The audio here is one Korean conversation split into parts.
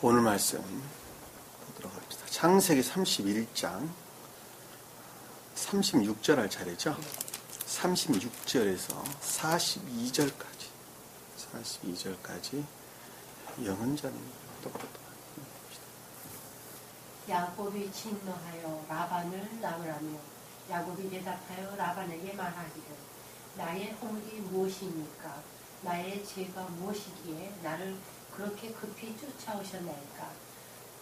오늘 말씀 보도록 하겠습니다. 창세기 31장 36절 할 차례죠. 36절에서 42절까지 영은자님 똑똑똑 야곱이 진노하여 라반을 나무라며 야곱이 대답하여 라반에게 말하기를 나의 허물이 무엇입니까? 나의 죄가 무엇이기에 나를 그렇게 급히 쫓아오셨나이까?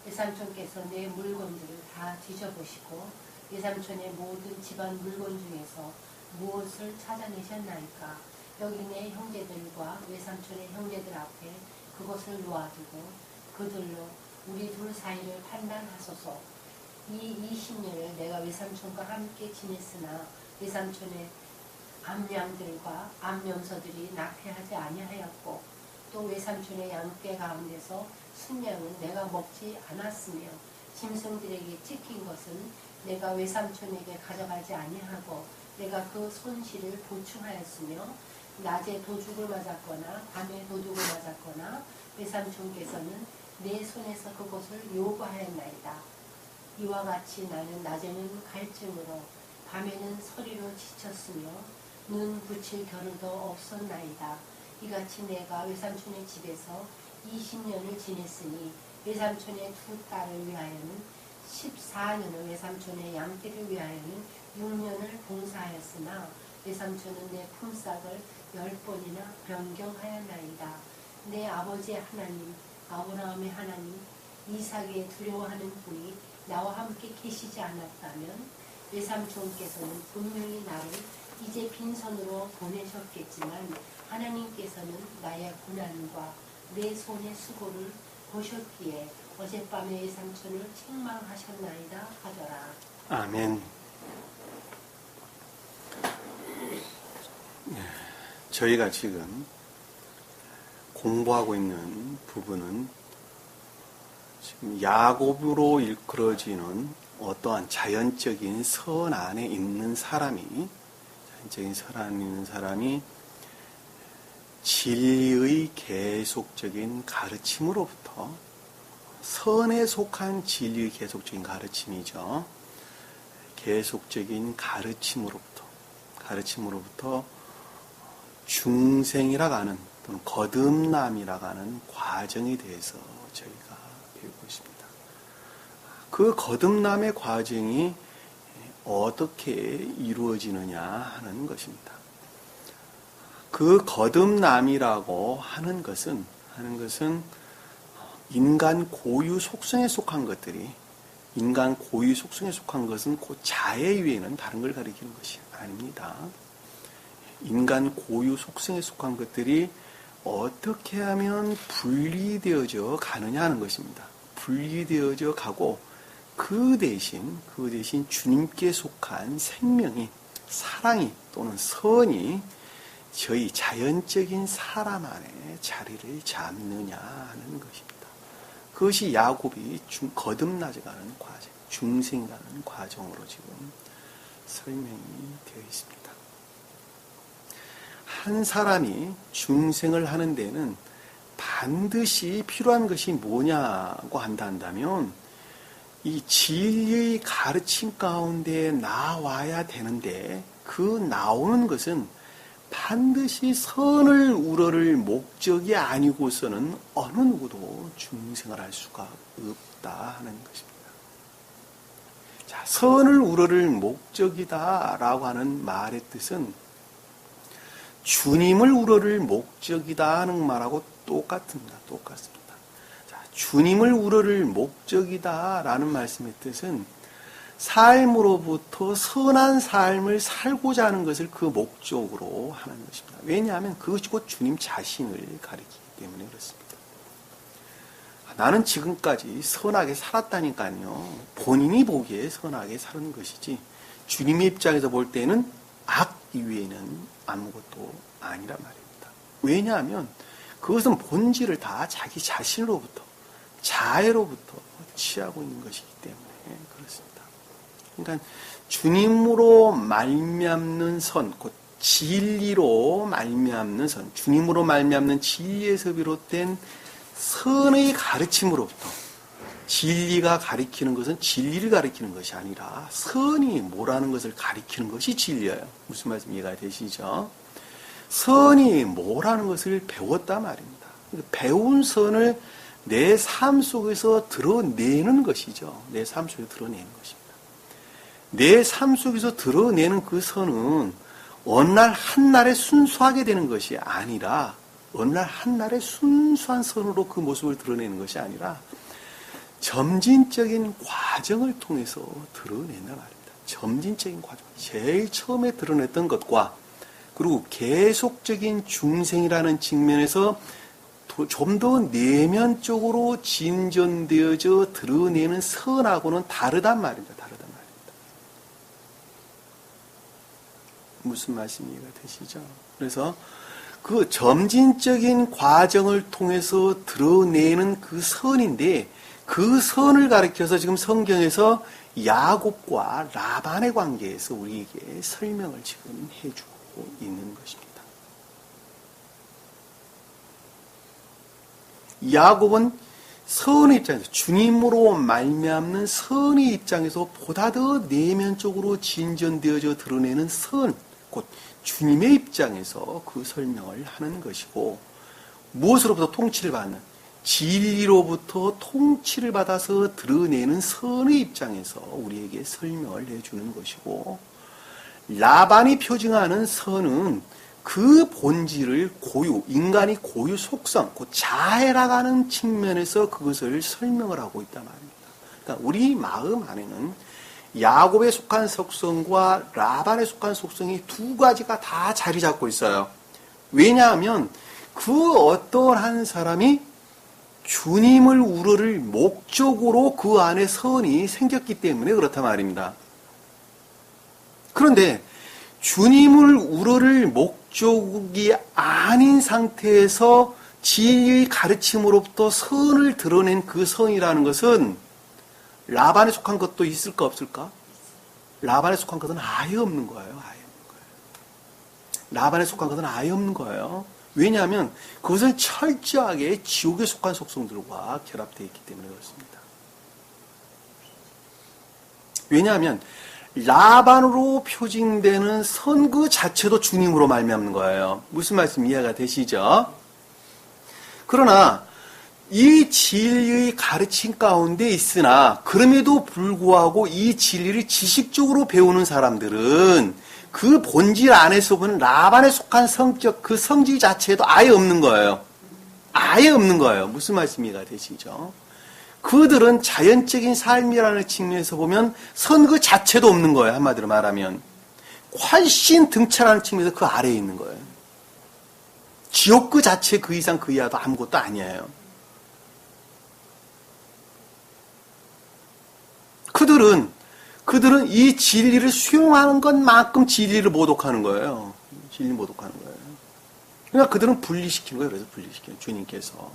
외삼촌께서 내 물건들을 다 뒤져보시고 외삼촌의 모든 집안 물건 중에서 무엇을 찾아내셨나이까? 여기 내 형제들과 외삼촌의 형제들 앞에 그것을 놓아두고 그들로 우리 둘 사이를 판단하소서. 이 20년을 내가 외삼촌과 함께 지냈으나 외삼촌의 암양들과 암염소들이 낙태하지 아니하였고 또 외삼촌의 양떼 가운데서 순양은 내가 먹지 않았으며 짐승들에게 찢긴 것은 내가 외삼촌에게 가져가지 아니하고 내가 그 손실을 보충하였으며 낮에 도둑을 맞았거나 밤에 도둑을 맞았거나 외삼촌께서는 내 손에서 그것을 요구하였나이다. 이와 같이 나는 낮에는 갈증으로 밤에는 서리로 지쳤으며 눈 붙일 겨를도 없었나이다. 이같이 내가 외삼촌의 집에서 20년을 지냈으니 외삼촌의 두 딸을 위하여는 14년을 외삼촌의 양떼를 위하여는 6년을 봉사하였으나 외삼촌은 내 품삯을 10번이나 변경하였나이다. 내 아버지의 하나님 아브라함의 하나님 이삭의 두려워하는 분이 나와 함께 계시지 않았다면 외삼촌께서는 분명히 나를 이제 빈손으로 보내셨겠지만 하나님께서는 나의 고난과 내 손의 수고를 보셨기에 어젯밤에 외삼촌을 책망하셨나이다 하더라. 아멘. 저희가 지금 공부하고 있는 부분은 지금 야곱으로 일컬어지는 어떠한 자연적인 선 안에 있는 사람이 진리의 계속적인 가르침으로부터 선에 속한 진리의 계속적인 가르침이죠. 계속적인 가르침으로부터 중생이라고 하는 또는 거듭남이라고 하는 과정에 대해서 저희가 배우고 있습니다. 그 거듭남의 과정이 어떻게 이루어지느냐 하는 것입니다. 그 거듭남이라고 하는 것은 인간 고유 속성에 속한 것들이 그 자애 외에는 다른 걸 가리키는 것이 아닙니다. 인간 고유 속성에 속한 것들이 어떻게 하면 분리되어져 가느냐 하는 것입니다. 분리되어져 가고 그 대신 주님께 속한 생명이, 사랑이 또는 선이 저희 자연적인 사람 안에 자리를 잡느냐 하는 것입니다. 그것이 야곱이 거듭나져가는 과정, 중생가는 과정으로 지금 설명이 되어 있습니다. 한 사람이 중생을 하는 데는 반드시 필요한 것이 뭐냐고 한다면 이 진리의 가르침 가운데 나와야 되는데 그 나오는 것은 반드시 선을 우러를 목적이 아니고서는 어느 누구도 중생을 할 수가 없다 하는 것입니다. 자, 선을 우러를 목적이다라고 하는 말의 뜻은 주님을 우러를 목적이다 하는 말하고 똑같습니다. 자, 주님을 우러를 목적이다라는 말씀의 뜻은 삶으로부터 선한 삶을 살고자 하는 것을 그 목적으로 하는 것입니다. 왜냐하면 그것이 곧 주님 자신을 가리키기 때문에 그렇습니다. 나는 지금까지 선하게 살았다니까요. 본인이 보기에 선하게 사는 것이지 주님의 입장에서 볼 때는 악 이외에는 아무것도 아니란 말입니다. 왜냐하면 그것은 본질을 다 자기 자신으로부터, 자애로부터 취하고 있는 것이기 때문에 그렇습니다. 그러니까 주님으로 말미암는 선, 곧 진리로 말미암는 선, 주님으로 말미암는 진리에서 비롯된 선의 가르침으로부터 진리가 가리키는 것은 진리를 가리키는 것이 아니라 선이 뭐라는 것을 가리키는 것이 진리예요. 무슨 말씀 이해가 되시죠? 선이 뭐라는 것을 배웠단 말입니다. 배운 선을 내 삶 속에서 드러내는 것이죠. 내 삶 속에서 드러내는 것입니다. 내 삶 속에서 드러내는 그 선은 어느 날 한날에 순수하게 되는 것이 아니라 어느 날 한날에 순수한 선으로 그 모습을 드러내는 것이 아니라 점진적인 과정을 통해서 드러낸단 말입니다. 점진적인 과정. 제일 처음에 드러냈던 것과 그리고 계속적인 중생이라는 측면에서 좀 더 내면적으로 진전되어져 드러내는 선하고는 다르단 말입니다. 다르단 말입니다. 무슨 말씀이 이해가 되시죠? 그래서 그 점진적인 과정을 통해서 드러내는 그 선인데 그 선을 가리켜서 지금 성경에서 야곱과 라반의 관계에서 우리에게 설명을 지금 해주고 있는 것입니다. 야곱은 선의 입장에서 주님으로 말미암는 선의 입장에서 보다 더 내면적으로 진전되어져 드러내는 선, 곧 주님의 입장에서 그 설명을 하는 것이고 무엇으로부터 통치를 받는 진리로부터 통치를 받아서 드러내는 선의 입장에서 우리에게 설명을 해주는 것이고 라반이 표징하는 선은 그 본질을 인간이 고유 속성, 곧 자해라고 하는 측면에서 그것을 설명을 하고 있단 말입니다. 그러니까 우리 마음 안에는 야곱에 속한 속성과 라반에 속한 속성이 두 가지가 다 자리 잡고 있어요. 왜냐하면 그 어떤 한 사람이 주님을 우러를 목적으로 그 안에 선이 생겼기 때문에 그렇단 말입니다. 그런데 주님을 우러를 목적이 아닌 상태에서 진리의 가르침으로부터 선을 드러낸 그 선이라는 것은 라반에 속한 것도 있을까 없을까? 라반에 속한 것은 아예 없는 거예요. 아예 없는 거예요. 라반에 속한 것은 아예 없는 거예요. 왜냐하면 그것은 철저하게 지옥에 속한 속성들과 결합되어 있기 때문에 그렇습니다. 왜냐하면 라반으로 표징되는 선 그 자체도 주님으로 말미암는 거예요. 무슨 말씀 이해가 되시죠? 그러나 이 진리의 가르침 가운데 있으나 그럼에도 불구하고 이 진리를 지식적으로 배우는 사람들은 그 본질 안에서 보는 라반에 속한 성격, 그 성질 자체도 아예 없는 거예요. 아예 없는 거예요. 무슨 말씀 이해가 되시죠? 그들은 자연적인 삶이라는 측면에서 보면 선 그 자체도 없는 거예요. 한마디로 말하면. 훨씬 등차라는 측면에서 그 아래에 있는 거예요. 지옥 그 자체 그 이상 그 이하도 아무것도 아니에요. 그들은 이 진리를 수용하는 것만큼 진리를 모독하는 거예요. 진리 모독하는 거예요. 그러니까 그들은 분리시킨 거예요. 그래서 분리시킨 주님께서.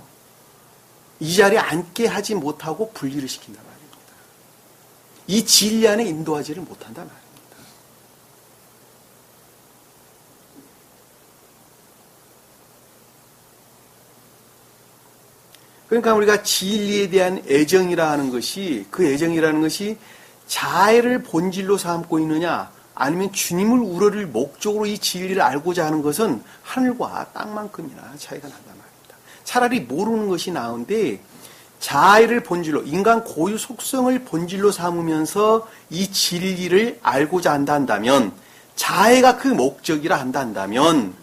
이 자리에 앉게 하지 못하고 분리를 시킨단 말입니다. 이 진리 안에 인도하지를 못한단 말입니다. 그러니까 우리가 진리에 대한 애정이라 하는 것이 그 애정이라는 것이 자애를 본질로 삼고 있느냐 아니면 주님을 우러를 목적으로 이 진리를 알고자 하는 것은 하늘과 땅만큼이나 차이가 난단 말입니다. 차라리 모르는 것이 나은데 자애를 본질로 인간 고유 속성을 본질로 삼으면서 이 진리를 알고자 한다면 자애가 그 목적이라 한다면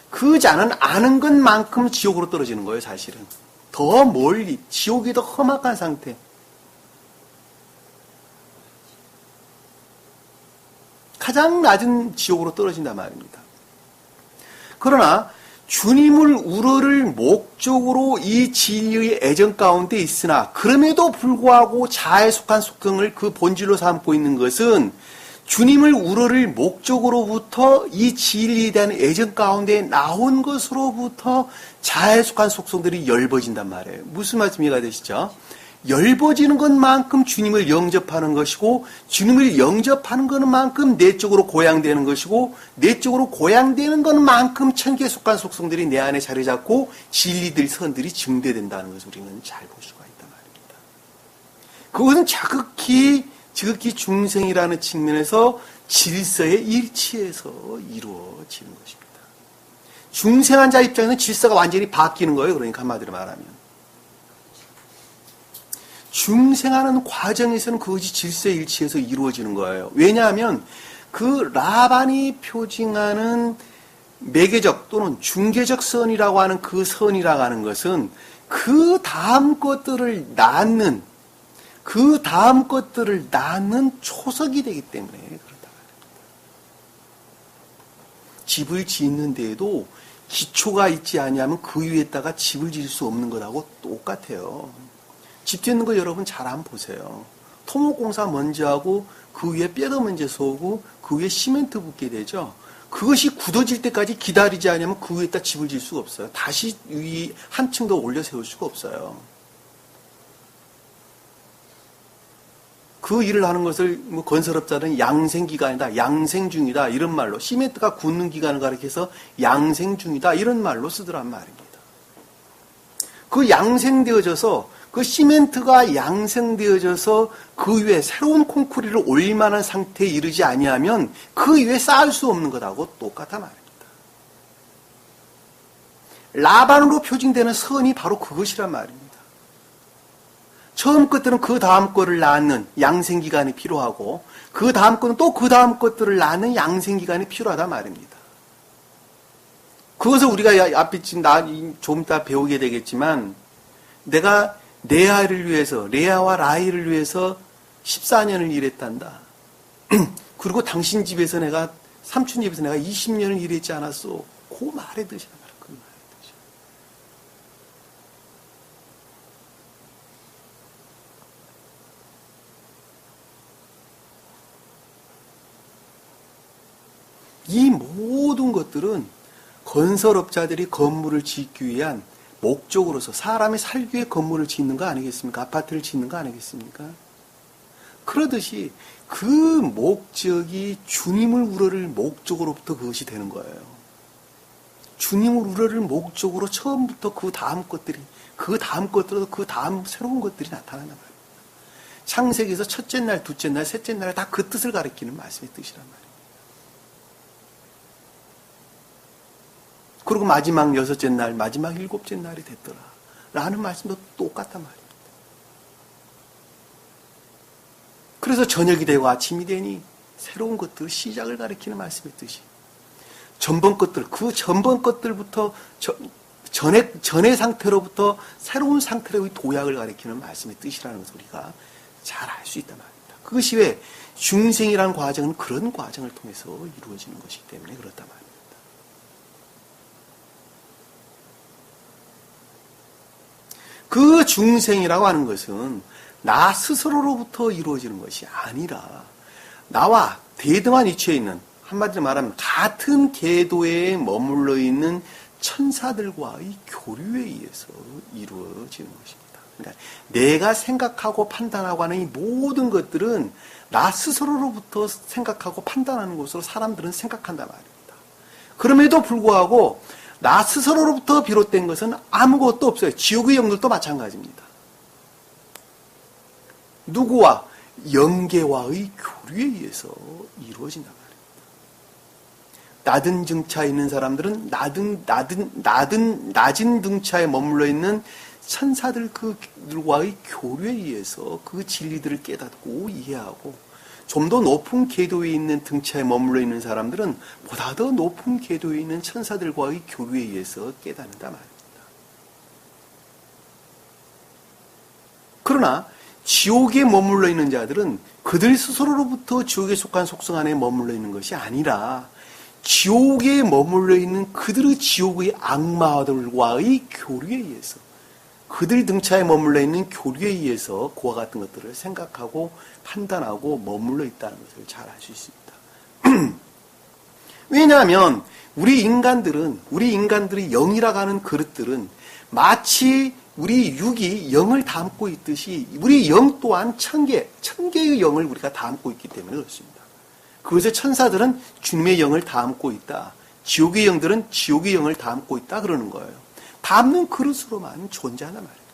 그 자는 아는 것만큼 지옥으로 떨어지는 거예요. 사실은 더 멀리 지옥이 더 험악한 상태. 가장 낮은 지옥으로 떨어진단 말입니다. 그러나 주님을 우러를 목적으로 이 진리의 애정 가운데 있으나 그럼에도 불구하고 자아에 속한 속성을 그 본질로 삼고 있는 것은 주님을 우러를 목적으로부터 이 진리에 대한 애정 가운데 나온 것으로부터 자아에 속한 속성들이 열버진단 말이에요. 무슨 말씀 이해가 되시죠? 열버지는 것만큼 주님을 영접하는 것이고 주님을 영접하는 것만큼 내적으로 고양되는 것이고 내적으로 고양되는 것만큼 천기에 속한 속성들이 내 안에 자리 잡고 진리들, 선들이 증대된다는 것을 우리는 잘 볼 수가 있단 말입니다. 그것은 지극히 중생이라는 측면에서 질서의 일치에서 이루어지는 것입니다. 중생한 자 입장에서는 질서가 완전히 바뀌는 거예요. 그러니까 한마디로 말하면. 중생하는 과정에서는 그것이 질서의 일치에서 이루어지는 거예요. 왜냐하면 그 라반이 표징하는 매개적 또는 중개적 선이라고 하는 그 선이라고 하는 것은 그 다음 것들을 낳는 초석이 되기 때문에 그렇다. 집을 짓는 데에도 기초가 있지 아니하면 그 위에다가 집을 지을 수 없는 것하고 똑같아요. 집 짓는 거 여러분 잘 한번 보세요. 토목공사 먼저 하고 그 위에 뼈도 먼저 쏘고 그 위에 시멘트 붓게 되죠. 그것이 굳어질 때까지 기다리지 않으면 그 위에다 집을 지을 수가 없어요. 다시 위 한 층 더 올려 세울 수가 없어요. 그 일을 하는 것을 뭐 건설업자는 양생기간이다, 양생중이다 이런 말로 시멘트가 굳는 기간을 가리켜서 양생중이다 이런 말로 쓰더란 말입니다. 그 양생되어져서 그 시멘트가 양생되어져서 그 위에 새로운 콘크리트를 올릴 만한 상태에 이르지 아니하면 그 위에 쌓을 수 없는 것하고 똑같단 말입니다. 라반으로 표징되는 선이 바로 그것이란 말입니다. 처음 것들은 그 다음 것을 낳는 양생기간이 필요하고 그 다음 것은 또 그 다음 것들을 낳는 양생기간이 필요하단 말입니다. 그것을 우리가 앞에 좀 이따 배우게 되겠지만 내가 내 아이를 위해서 레아와 라헬을 위해서 14년을 일했단다. 그리고 당신 집에서 삼촌 집에서 내가 20년을 일했지 않았어. 그 말의 뜻이야. 그 말의 뜻이야. 이 모든 것들은 건설업자들이 건물을 짓기 위한 목적으로서 사람이 살기 위해 건물을 짓는 거 아니겠습니까? 아파트를 짓는 거 아니겠습니까? 그러듯이 그 목적이 주님을 우러를 목적으로부터 그것이 되는 거예요. 주님을 우러를 목적으로 처음부터 그 다음 것들도 그 다음 새로운 것들이 나타난단 말이에요. 창세기에서 첫째 날, 둘째 날, 셋째 날 다 그 뜻을 가리키는 말씀의 뜻이란 말이에요. 그리고 마지막 여섯째 날, 마지막 일곱째 날이 됐더라. 라는 말씀도 똑같단 말입니다. 그래서 저녁이 되고 아침이 되니 새로운 것들, 시작을 가리키는 말씀의 뜻이. 전번 것들부터, 전의 상태로부터 새로운 상태로의 도약을 가리키는 말씀의 뜻이라는 것을 우리가 잘 알 수 있단 말입니다. 그것이 왜 중생이라는 과정은 그런 과정을 통해서 이루어지는 것이기 때문에 그렇단 말입니다. 그 중생이라고 하는 것은 나 스스로로부터 이루어지는 것이 아니라 나와 대등한 위치에 있는, 한마디로 말하면 같은 궤도에 머물러 있는 천사들과의 교류에 의해서 이루어지는 것입니다. 그러니까 내가 생각하고 판단하고 하는 이 모든 것들은 나 스스로로부터 생각하고 판단하는 것으로 사람들은 생각한단 말입니다. 그럼에도 불구하고 나 스스로로부터 비롯된 것은 아무것도 없어요. 지옥의 영들도 마찬가지입니다. 누구와? 영계와의 교류에 의해서 이루어진단 말입니다. 낮은 등차에 있는 사람들은 낮은 등차에 머물러 있는 천사들 그들과의 교류에 의해서 그 진리들을 깨닫고 이해하고, 좀 더 높은 궤도에 있는 등차에 머물러 있는 사람들은 보다 더 높은 궤도에 있는 천사들과의 교류에 의해서 깨닫는다 말입니다. 그러나 지옥에 머물러 있는 자들은 그들 스스로로부터 지옥에 속한 속성 안에 머물러 있는 것이 아니라 지옥에 머물러 있는 그들의 지옥의 악마들과의 교류에 의해서, 그들 등차에 머물러 있는 교류에 의해서 그와 같은 것들을 생각하고 판단하고 머물러 있다는 것을 잘 알 수 있습니다. 왜냐하면 우리 인간들의 영이라고 하는 그릇들은 마치 우리 육이 영을 담고 있듯이 우리 영 또한 천개의 영을 우리가 담고 있기 때문에 그렇습니다. 그것에 천사들은 주님의 영을 담고 있다. 지옥의 영들은 지옥의 영을 담고 있다 그러는 거예요. 담는 그릇으로만 존재하는 말입니다.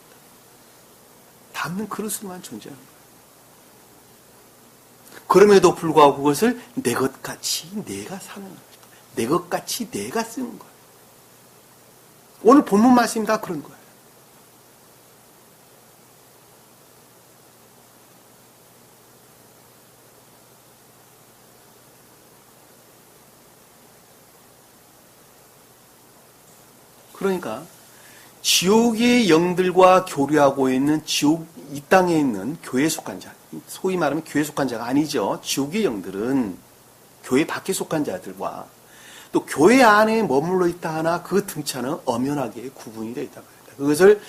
담는 그릇으로만 존재하는 거예요. 그럼에도 불구하고 그것을 내 것 같이 내가 사는 거예요. 내 것 같이 내가 쓰는 거예요. 오늘 본문 말씀이 다 그런 거예요. 그러니까 지옥의 영들과 교류하고 있는 지옥 이 땅에 있는 교회에 속한 자, 소위 말하면 교회에 속한 자가 아니죠. 지옥의 영들은 교회 밖에 속한 자들과 또 교회 안에 머물러 있다 하나 그 등차는 엄연하게 구분이 되어 있다고 합니다. 그것을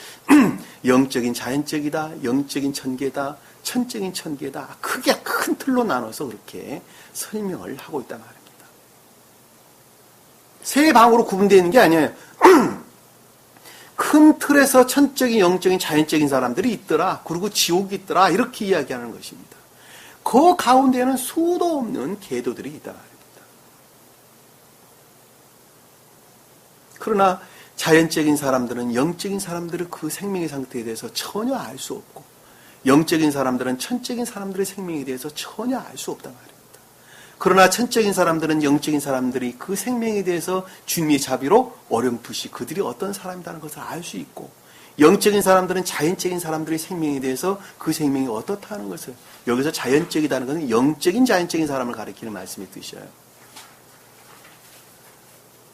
영적인 자연적이다, 영적인 천계다, 천적인 천계다, 크게 큰 틀로 나눠서 그렇게 설명을 하고 있단 말입니다. 세 방으로 구분되어 있는 게 아니에요. 큰 틀에서 천적인, 영적인, 자연적인 사람들이 있더라. 그리고 지옥이 있더라. 이렇게 이야기하는 것입니다. 그 가운데는 수도 없는 계도들이 있다 말입니다. 그러나 자연적인 사람들은 영적인 사람들의 그 생명의 상태에 대해서 전혀 알 수 없고 영적인 사람들은 천적인 사람들의 생명에 대해서 전혀 알 수 없단 말입니다. 그러나 천적인 사람들은 영적인 사람들이 그 생명에 대해서 주님의 자비로 어렴풋이 그들이 어떤 사람이라는 것을 알 수 있고 영적인 사람들은 자연적인 사람들의 생명에 대해서 그 생명이 어떻다는 것을 여기서 자연적이라는 것은 영적인 자연적인 사람을 가리키는 말씀의 뜻이에요.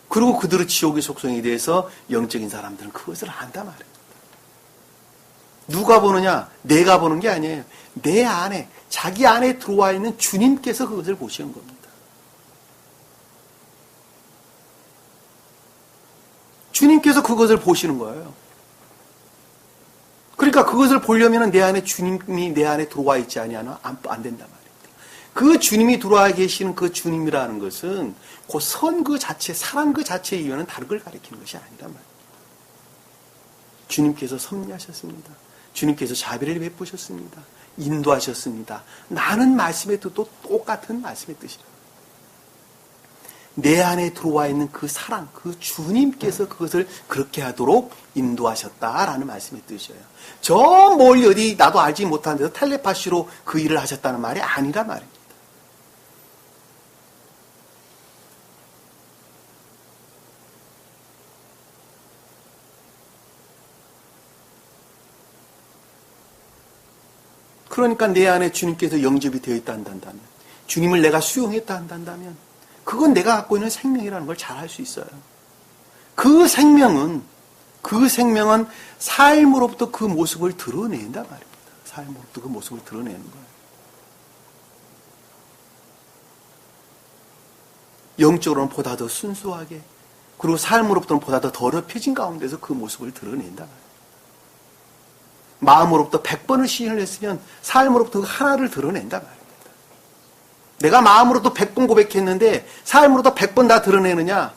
그리고 그들의 지옥의 속성에 대해서 영적인 사람들은 그것을 안단 말입니다. 누가 보느냐? 내가 보는 게 아니에요. 내 안에, 자기 안에 들어와 있는 주님께서 그것을 보시는 겁니다. 주님께서 그것을 보시는 거예요. 그러니까 그것을 보려면 내 안에 주님이 내 안에 들어와 있지 아니하면 안 된단 말입니다. 그 주님이 들어와 계시는 그 주님이라는 것은 그 선 그 자체, 사랑 그 자체의 이유는 다른 걸 가리키는 것이 아니란 말입니다. 주님께서 섭리하셨습니다. 주님께서 자비를 베푸셨습니다. 인도하셨습니다. 나는 말씀의 뜻도 똑같은 말씀의 뜻이라. 내 안에 들어와 있는 그 사랑, 그 주님께서 그것을 그렇게 하도록 인도하셨다라는 말씀의 뜻이에요. 저 멀리 어디 나도 알지 못한 데서 텔레파시로 그 일을 하셨다는 말이 아니란 말입니다. 그러니까 내 안에 주님께서 영접이 되어 있다 한다면, 주님을 내가 수용했다 한다면, 그건 내가 갖고 있는 생명이라는 걸 잘 알 수 있어요. 그 생명은 삶으로부터 그 모습을 드러낸단 말입니다. 삶으로부터 그 모습을 드러내는 거예요. 영적으로는 보다 더 순수하게, 그리고 삶으로부터는 보다 더 더럽혀진 가운데서 그 모습을 드러낸단 말이에요. 마음으로부터 100번을 시인을 했으면 삶으로부터 하나를 드러낸단 말입니다. 내가 마음으로도 100번 고백했는데 삶으로도 100번 다 드러내느냐?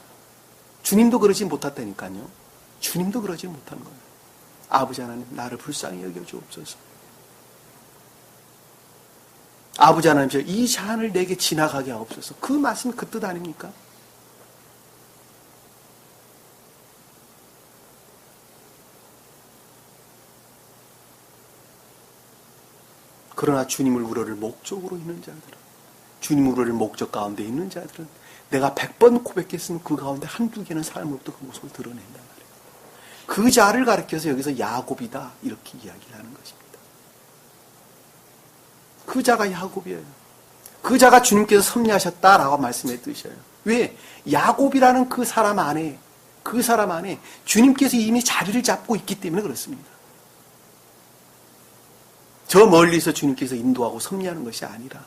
주님도 그러지 못했다니까요. 주님도 그러지 못한 거예요. 아버지 하나님, 나를 불쌍히 여겨주옵소서. 아버지 하나님, 이 잔을 내게 지나가게 하옵소서. 그 말씀이 그 뜻 아닙니까? 그러나 주님을 우러를 목적으로 있는 자들은, 주님을 우러를 목적 가운데 있는 자들은 내가 100번 고백했으면 그 가운데 한두 개는 삶으로부터 그 모습을 드러낸단 말이에요. 그 자를 가리켜서 여기서 야곱이다 이렇게 이야기를 하는 것입니다. 그 자가 야곱이에요. 그 자가 주님께서 섭리하셨다라고 말씀해 주셔요. 왜? 야곱이라는 그 사람 안에 주님께서 이미 자리를 잡고 있기 때문에 그렇습니다. 저 멀리서 주님께서 인도하고 섭리하는 것이 아니라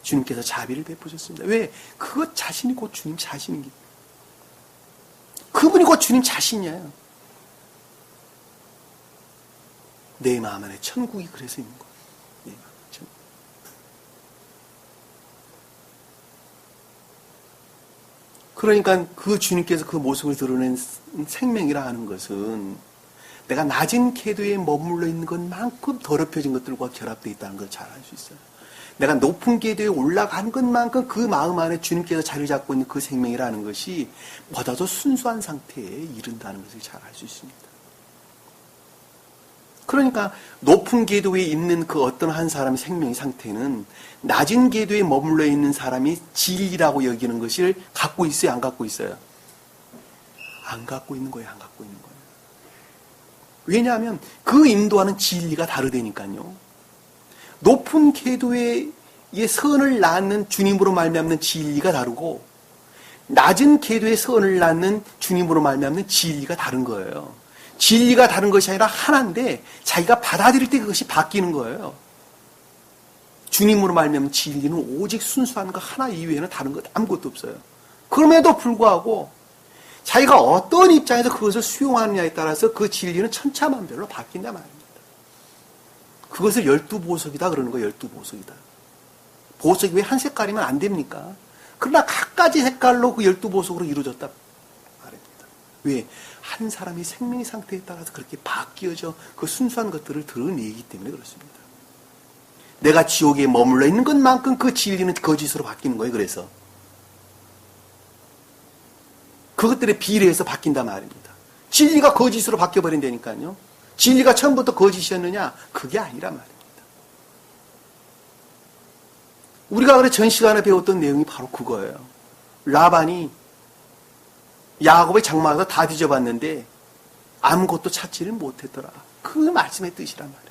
주님께서 자비를 베푸셨습니다. 왜? 그것 자신이 곧 주님 자신입니다. 그분이 곧 주님 자신이에요. 내 마음 안에 천국이 그래서 있는 거예요. 내 마음 안에 천국. 그러니까 그 주님께서 그 모습을 드러낸 생명이라 하는 것은 내가 낮은 궤도에 머물러 있는 것만큼 더럽혀진 것들과 결합되어 있다는 걸 잘 알 수 있어요. 내가 높은 궤도에 올라간 것만큼 그 마음 안에 주님께서 자리 잡고 있는 그 생명이라는 것이 보다 더 순수한 상태에 이른다는 것을 잘 알 수 있습니다. 그러니까 높은 궤도에 있는 그 어떤 한 사람의 생명의 상태는 낮은 궤도에 머물러 있는 사람이 진리라고 여기는 것을 갖고 있어요, 안 갖고 있어요? 안 갖고 있는 거예요, 안 갖고 있는 거예요. 왜냐하면 그 인도하는 진리가 다르다니까요. 높은 궤도의 선을 낳는 주님으로 말미암는 진리가 다르고 낮은 궤도의 선을 낳는 주님으로 말미암는 진리가 다른 거예요. 진리가 다른 것이 아니라 하나인데 자기가 받아들일 때 그것이 바뀌는 거예요. 주님으로 말미암는 진리는 오직 순수한 것 하나 이외에는 다른 것 아무것도 없어요. 그럼에도 불구하고 자기가 어떤 입장에서 그것을 수용하느냐에 따라서 그 진리는 천차만별로 바뀐단 말입니다. 그것을 12보석이다 그러는 거예요. 12보석이다. 보석이 왜 한 색깔이면 안 됩니까? 그러나 각가지 색깔로 그 12보석으로 이루어졌다 말입니다. 왜? 한 사람이 생명의 상태에 따라서 그렇게 바뀌어져 그 순수한 것들을 드러내기 때문에 그렇습니다. 내가 지옥에 머물러 있는 것만큼 그 진리는 거짓으로 바뀌는 거예요. 그래서 그것들에 비례해서 바뀐단 말입니다. 진리가 거짓으로 바뀌어버린다니까요. 진리가 처음부터 거짓이었느냐? 그게 아니란 말입니다. 우리가 그래 전 시간에 배웠던 내용이 바로 그거예요. 라반이 야곱의 장막에서 다 뒤져봤는데 아무것도 찾지를 못했더라. 그 말씀의 뜻이란 말이에요.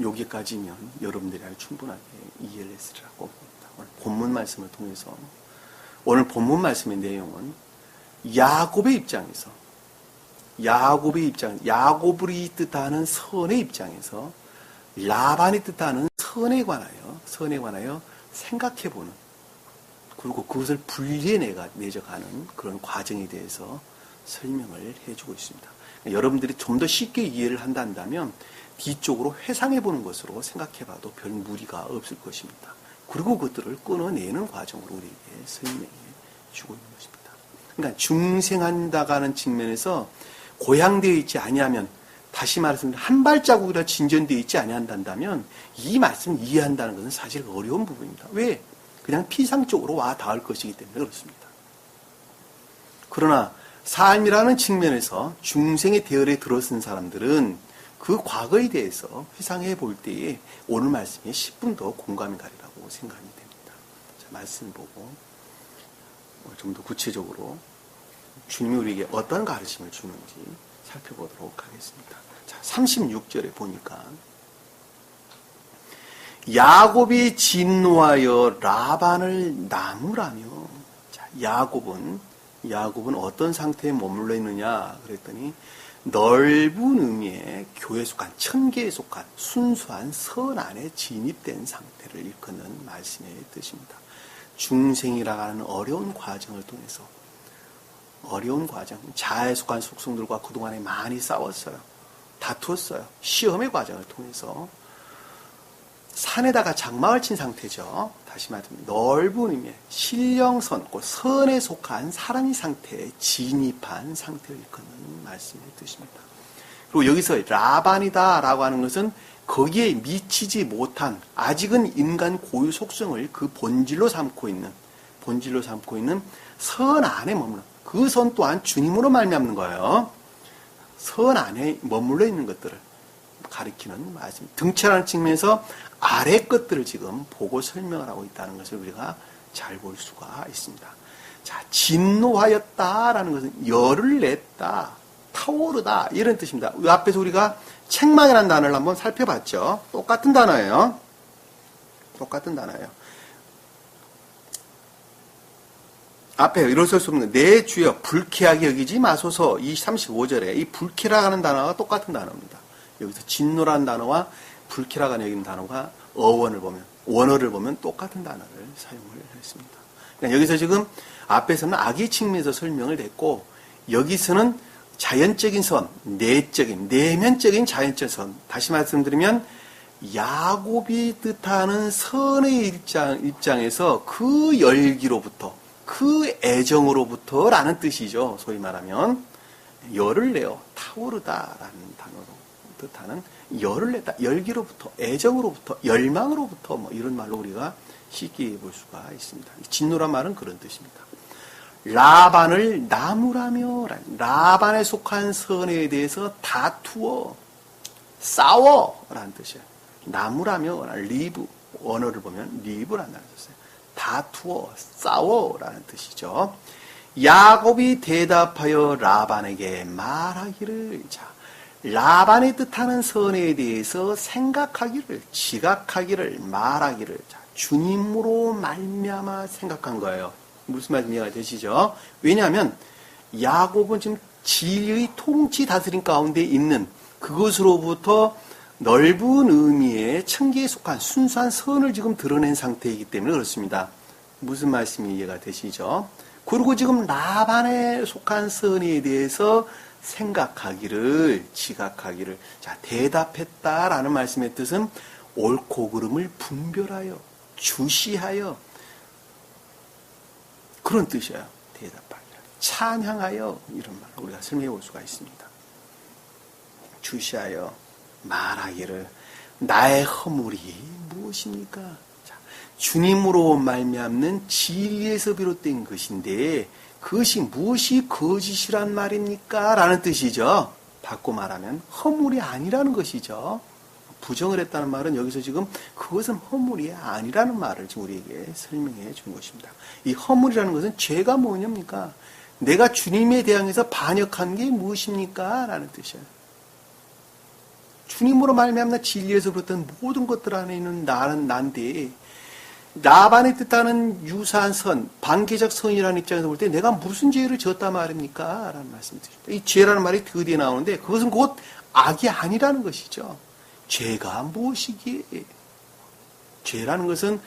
여기까지면 여러분들이 아주 충분하게 이해를 했으리라고 봅니다. 오늘 본문 말씀을 통해서 오늘 본문 말씀의 내용은 야곱의 입장에서 야곱이 뜻하는 선의 입장에서 라반이 뜻하는 선에 관하여 생각해보는 그리고 그것을 분리해내져가는 그런 과정에 대해서 설명을 해주고 있습니다. 여러분들이 좀 더 쉽게 이해를 한다면 뒤쪽으로 회상해보는 것으로 생각해봐도 별 무리가 없을 것입니다. 그리고 그것들을 끊어내는 과정으로 우리에게 설명해 주고 있는 것입니다. 그러니까 중생한다가 하는 측면에서 고양되어 있지 아니하면 다시 말해서 한 발자국이라 진전되어 있지 아니한다면 이 말씀을 이해한다는 것은 사실 어려운 부분입니다. 왜? 그냥 피상적으로 와 닿을 것이기 때문에 그렇습니다. 그러나 삶이라는 측면에서 중생의 대열에 들어선 사람들은 그 과거에 대해서 회상해 볼 때에 오늘 말씀에 10분 더 공감이 가리라고 생각이 됩니다. 자, 말씀 보고 좀 더 구체적으로 주님이 우리에게 어떤 가르침을 주는지 살펴보도록 하겠습니다. 자, 36절에 보니까 야곱이 진노하여 라반을 나무라며. 자, 야곱은 어떤 상태에 머물러 있느냐 그랬더니 넓은 의미의 교회에 속한 천계에 속한 순수한 선 안에 진입된 상태를 일컫는 말씀의 뜻입니다. 중생이라고 하는 어려운 과정을 통해서 자아에 속한 속성들과 그동안에 많이 싸웠어요. 다투었어요. 시험의 과정을 통해서 산에다가 장막을 친 상태죠. 다시 말하면 넓은 의미의 신령선, 선에 속한 사랑의 상태에 진입한 상태를 일컫는 말씀의 뜻입니다. 그리고 여기서 라반이다라고 하는 것은 거기에 미치지 못한 아직은 인간 고유 속성을 그 본질로 삼고 있는 선 안에 머무는 그 선 또한 주님으로 말미암는 거예요. 선 안에 머물러 있는 것들을 가리키는 말씀. 등치라는 측면에서 아래 것들을 지금 보고 설명을 하고 있다는 것을 우리가 잘 볼 수가 있습니다. 자, 진노하였다라는 것은 열을 냈다, 타오르다 이런 뜻입니다. 이 앞에서 우리가 책망이라는 단어를 한번 살펴봤죠. 똑같은 단어예요. 앞에 이럴 수 없는 내 주여 불쾌하게 여기지 마소서. 이 35절에 이 불쾌라고 하는 단어가 똑같은 단어입니다. 여기서 진노라는 단어와 불쾌라고 여기는 단어가 원어를 보면 똑같은 단어를 사용을 했습니다. 그러니까 여기서 지금 앞에서는 악의 측면에서 설명을 했고 여기서는 자연적인 선, 내면적인 자연적 선. 다시 말씀드리면 야곱이 뜻하는 선의 입장에서 그 열기로부터 그 애정으로부터라는 뜻이죠. 소위 말하면 열을 내어 타오르다라는 단어로 뜻하는 열을 냈다. 열기로부터, 애정으로부터, 열망으로부터 뭐 이런 말로 우리가 쉽게 볼 수가 있습니다. 진노란 말은 그런 뜻입니다. 라반을 나무라며, 라반에 속한 선에 대해서 다투어, 싸워 라는 뜻이에요. 나무라며, 리브, 원어를 보면 리브라는 단어가 있어요. 다투어, 싸워 라는 뜻이죠. 야곱이 대답하여 라반에게 말하기를, 자, 라반의 뜻하는 선에 대해서 생각하기를, 지각하기를, 말하기를, 자, 주님으로 말미암아 생각한 거예요. 무슨 말인지 이해가 되시죠? 왜냐하면 야곱은 지금 진리의 통치 다스림 가운데 있는 그것으로부터 넓은 의미의 천계에 속한 순수한 선을 지금 드러낸 상태이기 때문에 그렇습니다. 무슨 말씀이 이해가 되시죠? 그리고 지금 라반에 속한 선에 대해서 생각하기를, 지각하기를, 자, 대답했다라는 말씀의 뜻은 옳고 그름을 분별하여, 주시하여, 그런 뜻이에요. 대답하기를. 찬양하여, 이런 말을 우리가 설명해 볼 수가 있습니다. 주시하여, 말하기를, 나의 허물이 무엇입니까? 자, 주님으로 말미암는 진리에서 비롯된 것인데, 그것이 무엇이 거짓이란 말입니까? 라는 뜻이죠. 바꿔 말하면 허물이 아니라는 것이죠. 부정을 했다는 말은 여기서 지금 그것은 허물이 아니라는 말을 지금 우리에게 설명해 준 것입니다. 이 허물이라는 것은 죄가 뭐냐입니까? 내가 주님에 대항해서 반역한 게 무엇입니까? 라는 뜻이에요. 주님으로 말미암는 진리에서 비롯된 모든 것들 안에 있는 나는 난데, 라반의 뜻하는 유사한 선, 반개적 선이라는 입장에서 볼 때 내가 무슨 죄를 지었단 말입니까? 라는 말씀을 드립니다. 이 죄라는 말이 드디어 나오는데 그것은 곧 악이 아니라는 것이죠. 죄가 무엇이기에? 죄라는 것은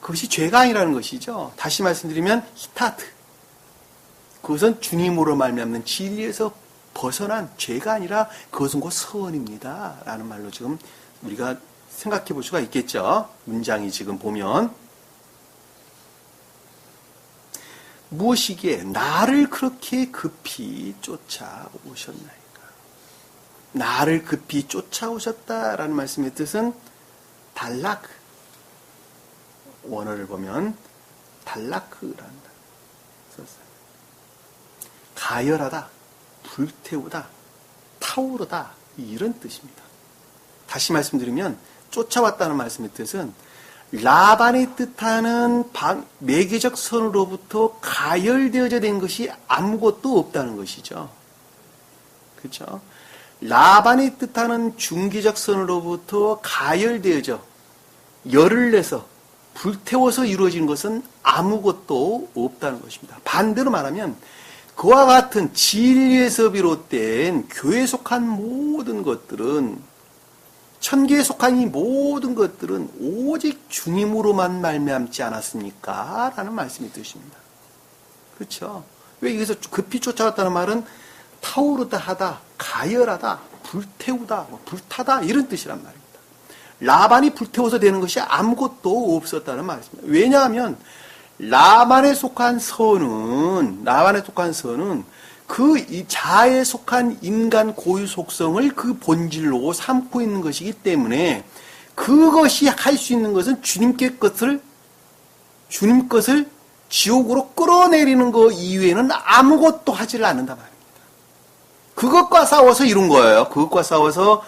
그것이 죄가 아니라는 것이죠. 다시 말씀드리면 히타트. 그것은 주님으로 말미암는 진리에서 벗어난 죄가 아니라 그것은 곧 선입니다. 라는 말로 지금 우리가 생각해 볼 수가 있겠죠. 문장이 지금 보면 무엇이기에 나를 그렇게 급히 쫓아오셨나이까? 나를 급히 쫓아오셨다라는 말씀의 뜻은 달라크. 원어를 보면 달라크란다. 가열하다, 불태우다, 타오르다 이런 뜻입니다. 다시 말씀드리면 쫓아왔다는 말씀의 뜻은 라반이 뜻하는 매개적 선으로부터 가열되어져 된 것이 아무것도 없다는 것이죠. 그렇죠? 라반이 뜻하는 중기적 선으로부터 가열되어져 열을 내서 불태워서 이루어진 것은 아무것도 없다는 것입니다. 반대로 말하면 그와 같은 진리에서 비롯된 교회에 속한 모든 것들은, 천계에 속한 이 모든 것들은 오직 주님으로만 말미암지 않았습니까? 라는 말씀이 뜻입니다. 그렇죠? 왜 여기서 급히 쫓아왔다는 말은 타오르다 하다, 가열하다, 불태우다, 불타다 이런 뜻이란 말입니다. 라반이 불태워서 되는 것이 아무것도 없었다는 말입니다. 왜냐하면 라반에 속한 선은 그 이 자아에 속한 인간 고유 속성을 그 본질로 삼고 있는 것이기 때문에 그것이 할 수 있는 것은 주님 것을 지옥으로 끌어내리는 것 이외에는 아무것도 하지를 않는다 말입니다. 그것과 싸워서 이룬 거예요. 그것과 싸워서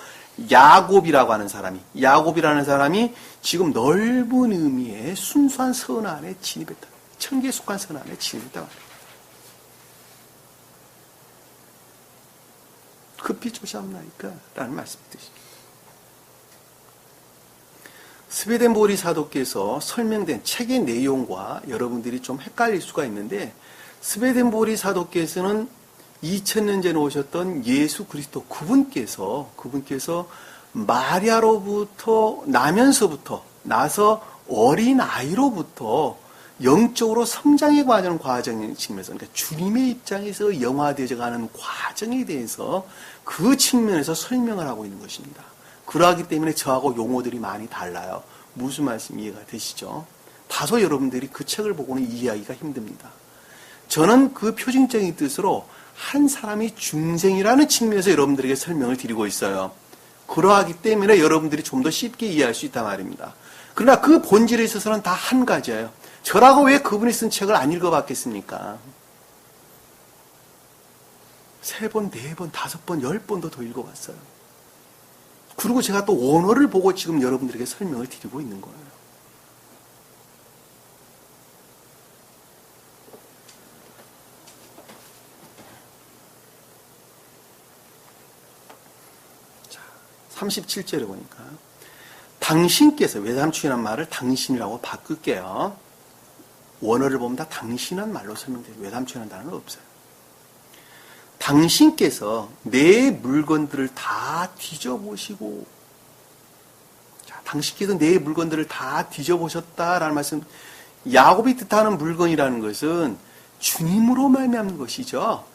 야곱이라는 사람이 지금 넓은 의미의 순수한 선 안에 진입했다. 천계에 속한 선 안에 진입했다 말입니다. 급히 쫓아옵나이까? 라는 말씀이 뜻입니다. 스베덴보리 사도께서 설명된 책의 내용과 여러분들이 좀 헷갈릴 수가 있는데, 스베덴보리 사도께서는 2000년 전에 오셨던 예수 그리스도 그분께서 마리아로부터 나서 어린 아이로부터 영적으로 성장해 가는 과정의 측면에서, 그러니까 주님의 입장에서 영화되어져 가는 과정에 대해서 그 측면에서 설명을 하고 있는 것입니다. 그러하기 때문에 저하고 용어들이 많이 달라요. 무슨 말씀 이해가 되시죠? 다소 여러분들이 그 책을 보고는 이해하기가 힘듭니다. 저는 그 표징적인 뜻으로 한 사람이 중생이라는 측면에서 여러분들에게 설명을 드리고 있어요. 그러하기 때문에 여러분들이 좀 더 쉽게 이해할 수 있단 말입니다. 그러나 그 본질에 있어서는 다 한 가지예요. 저라고 왜 그분이 쓴 책을 안 읽어봤겠습니까? 3번, 4번, 5번, 10번도 더 읽어봤어요. 그리고 제가 또 원어를 보고 지금 여러분들에게 설명을 드리고 있는 거예요. 자, 37절에 보니까 당신께서, 외삼촌이라는 말을 당신이라고 바꿀게요. 원어를 보면 다 당신이라는 말로 설명돼요. 외삼촌이라는 단어는 없어요. 당신께서 내 물건들을 다 뒤져보시고, 자, 당신께서 내 물건들을 다 뒤져보셨다라는 말씀, 야곱이 뜻하는 물건이라는 것은 주님으로 말미암는 것이죠.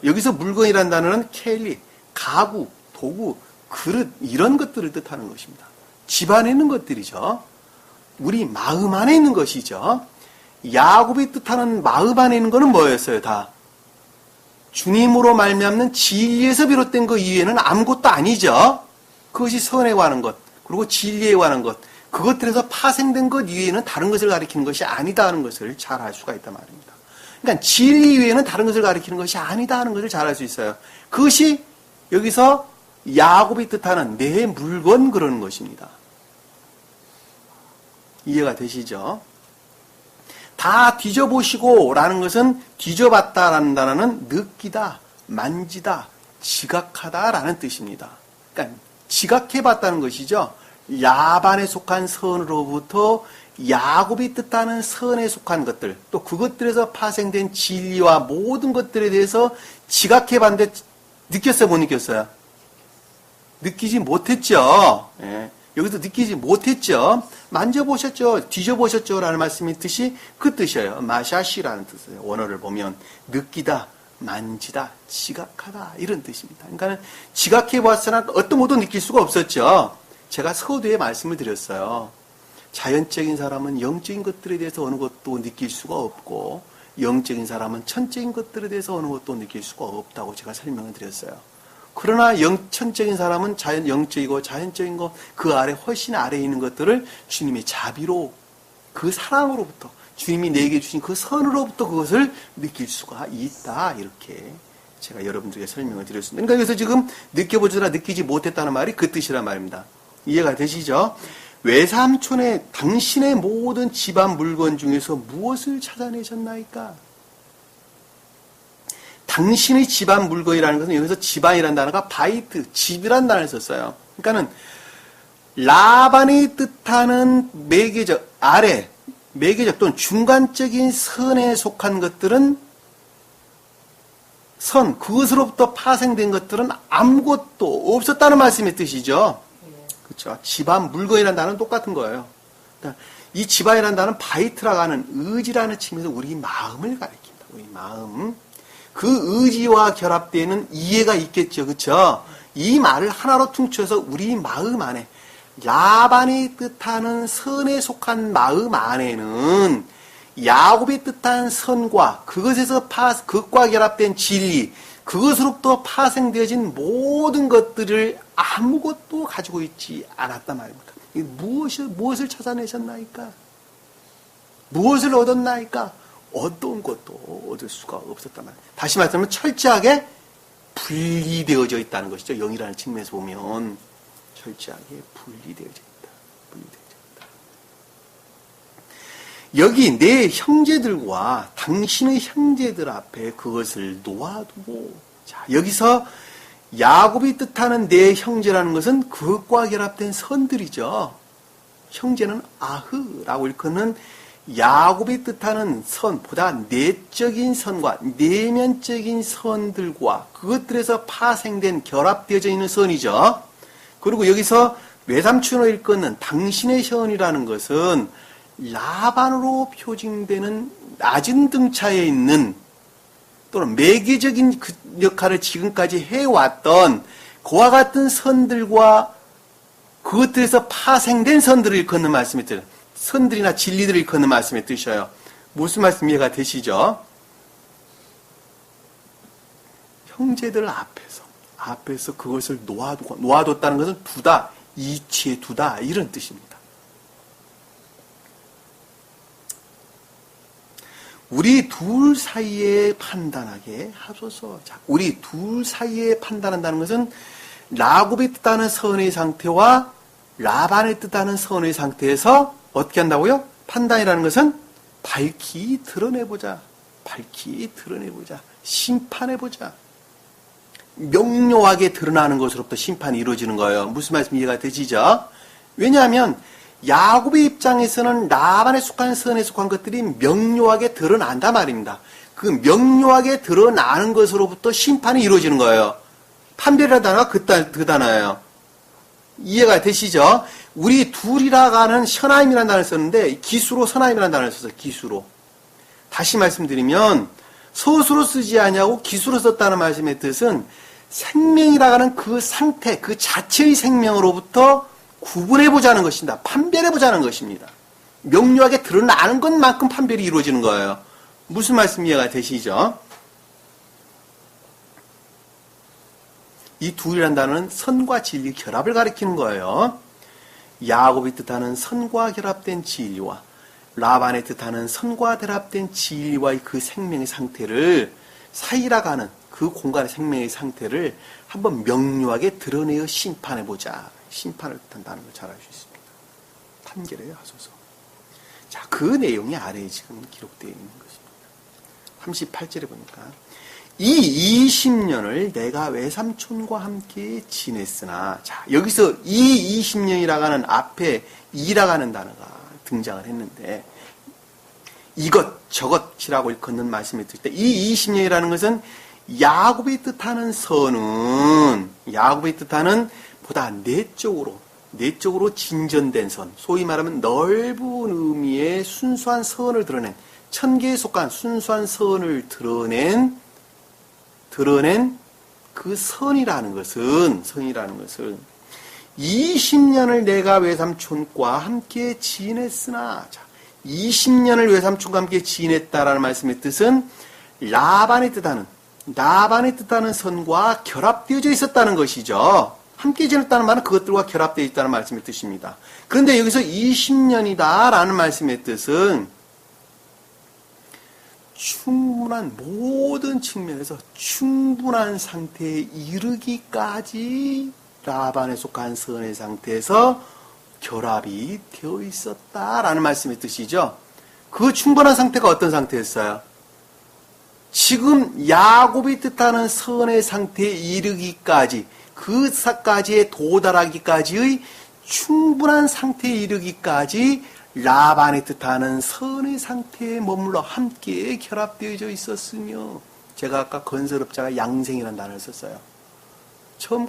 여기서 물건이라는 단어는 켈리, 가구, 도구, 그릇, 이런 것들을 뜻하는 것입니다. 집 안에 있는 것들이죠. 우리 마음 안에 있는 것이죠. 야곱이 뜻하는 마음 안에 있는 것은 뭐였어요? 다 주님으로 말미암는 진리에서 비롯된 것 이외에는 아무것도 아니죠. 그것이 선에 관한 것, 그리고 진리에 관한 것, 그것들에서 파생된 것 이외에는 다른 것을 가리키는 것이 아니다 하는 것을 잘 알 수가 있단 말입니다. 그러니까 진리 이외에는 다른 것을 가리키는 것이 아니다 하는 것을 잘 알 수 있어요. 그것이 여기서 야곱이 뜻하는 내 물건 그러는 것입니다. 이해가 되시죠? 다 뒤져보시고 라는 것은 뒤져봤다라는 단어는 느끼다, 만지다, 지각하다 라는 뜻입니다. 그러니까 지각해봤다는 것이죠. 라반에 속한 선으로부터 야곱이 뜻하는 선에 속한 것들, 또 그것들에서 파생된 진리와 모든 것들에 대해서 지각해봤는데 느꼈어요, 못 느꼈어요? 느끼지 못했죠. 예. 여기서 느끼지 못했죠. 만져보셨죠. 뒤져보셨죠. 라는 말씀이 뜻이 그 뜻이에요. 마샤시라는 뜻이에요. 원어를 보면 느끼다, 만지다, 지각하다 이런 뜻입니다. 그러니까 지각해봤으나 어떤 것도 느낄 수가 없었죠. 제가 서두에 말씀을 드렸어요. 자연적인 사람은 영적인 것들에 대해서 어느 것도 느낄 수가 없고 영적인 사람은 천적인 것들에 대해서 어느 것도 느낄 수가 없다고 제가 설명을 드렸어요. 그러나 천적인 사람은 영적이고 자연적인 것, 그 아래 훨씬 아래에 있는 것들을 주님의 자비로, 그 사랑으로부터, 주님이 내게 주신 그 선으로부터 그것을 느낄 수가 있다. 이렇게 제가 여러분들에게 설명을 드렸습니다. 그러니까 여기서 지금 느껴보지나 느끼지 못했다는 말이 그 뜻이란 말입니다. 이해가 되시죠? 외삼촌의 당신의 모든 집안 물건 중에서 무엇을 찾아내셨나이까? 당신의 집안 물건이라는 것은 여기서 집안이라는 단어가 바이트, 집이라는 단어를 썼어요. 그러니까는 라반이 뜻하는 매개적, 아래, 매개적 또는 중간적인 선에 속한 것들은 선, 그것으로부터 파생된 것들은 아무것도 없었다는 말씀의 뜻이죠. 그렇죠. 집안 물건이라는 단어는 똑같은 거예요. 그러니까 이 집안이라는 단어는 바이트라고 하는 의지라는 측면에서 우리 마음을 가리킵니다. 우리 마음. 그 의지와 결합되는 이해가 있겠죠. 그렇죠? 이 말을 하나로 퉁쳐서 우리 마음 안에 라반이 뜻하는 선에 속한 마음 안에는 야곱이 뜻한 선과 그것에서 그것과 결합된 진리, 그것으로부터 파생되어진 모든 것들을 아무것도 가지고 있지 않았단 말입니다. 무엇을 찾아내셨나이까? 무엇을 얻었나이까? 어떤 것도 얻을 수가 없었단 말이에요. 다시 말하면 철저하게 분리되어져 있다는 것이죠. 영이라는 측면에서 보면 철저하게 분리되어져 있다. 여기 내 형제들과 당신의 형제들 앞에 그것을 놓아두고, 자, 여기서 야곱이 뜻하는 내 형제라는 것은 그것과 결합된 선들이죠. 형제는 아흐라고 일컫는 야곱이 뜻하는 선보다 내적인 선과 내면적인 선들과 그것들에서 파생된 결합되어져 있는 선이죠. 그리고 여기서 외삼촌으로 일컫는 당신의 현이라는 것은 라반으로 표징되는 낮은 등차에 있는 또는 매개적인 그 역할을 지금까지 해왔던 그와 같은 선들과 그것들에서 파생된 선들을 일컫는 말씀이 들어요. 선들이나 진리들을 일컫는 말씀에 뜨셔요. 무슨 말씀 이해가 되시죠? 형제들 앞에서 앞에서 그것을 놓아뒀다는 것은 두다, 이치에 두다, 이런 뜻입니다. 우리 둘 사이에 판단하게 하소서. 자, 우리 둘 사이에 판단한다는 것은 야곱이 뜻하는 선의 상태와 라반의 뜻하는 선의 상태에서 어떻게 한다고요? 판단이라는 것은 밝히 드러내보자. 밝히 드러내보자. 심판해보자. 명료하게 드러나는 것으로부터 심판이 이루어지는 거예요. 무슨 말씀 이해가 되시죠? 왜냐하면 야곱의 입장에서는 라반에 속한 선에 속한 것들이 명료하게 드러난단 말입니다. 그 명료하게 드러나는 것으로부터 심판이 이루어지는 거예요. 판별이라는 단어가 그 단어예요. 이해가 되시죠? 우리 둘이라고 하는 선하임이라는 단어를 썼는데 기수로 선하임이라는 단어를 썼어요. 기수로. 다시 말씀드리면 서술로 쓰지 아니하고 기수로 썼다는 말씀의 뜻은 생명이라고 하는 그 상태, 그 자체의 생명으로부터 구분해보자는 것입니다. 판별해보자는 것입니다. 명료하게 드러나는 것만큼 판별이 이루어지는 거예요. 무슨 말씀 이해가 되시죠? 이 둘이란 단어는 선과 진리 결합을 가리키는 거예요. 야곱이 뜻하는 선과 결합된 진리와 라반의 뜻하는 선과 결합된 진리와의 그 생명의 상태를 사이라고 하는 그 공간의 생명의 상태를 한번 명료하게 드러내어 심판해보자. 심판을 뜻한다는 걸 잘 알 수 있습니다. 판결해야 하소서. 자, 그 내용이 아래에 지금 기록되어 있는 것입니다. 38절에 보니까 이 20년을 내가 외삼촌과 함께 지냈으나, 자, 여기서 이 20년이라고 하는 앞에 이라고 하는 단어가 등장을 했는데, 이것 저것이라고 일컫는 말씀이 있을 때, 이 20년이라는 것은 야곱이 뜻하는 선은, 야곱이 뜻하는 보다 내적으로 진전된 선, 소위 말하면 넓은 의미의 순수한 선을 드러낸, 천계에 속한 순수한 선을 드러낸 그 선이라는 것은 20년을 내가 외삼촌과 함께 지냈으나, 자, 20년을 외삼촌과 함께 지냈다라는 말씀의 뜻은 라반의 뜻하는 선과 결합되어져 있었다는 것이죠. 함께 지냈다는 말은 그것들과 결합되어 있다는 말씀의 뜻입니다. 그런데 여기서 20년이다라는 말씀의 뜻은 충분한, 모든 측면에서 충분한 상태에 이르기까지 라반에 속한 선의 상태에서 결합이 되어 있었다라는 말씀의 뜻이죠. 그 충분한 상태가 어떤 상태였어요? 지금 야곱이 뜻하는 선의 상태에 이르기까지, 그까지에 도달하기까지의 충분한 상태에 이르기까지 라반의 뜻하는 선의 상태에 머물러 함께 결합되어져 있었으며, 제가 아까 건설업자가 양생이라는 단어를 썼어요. 처음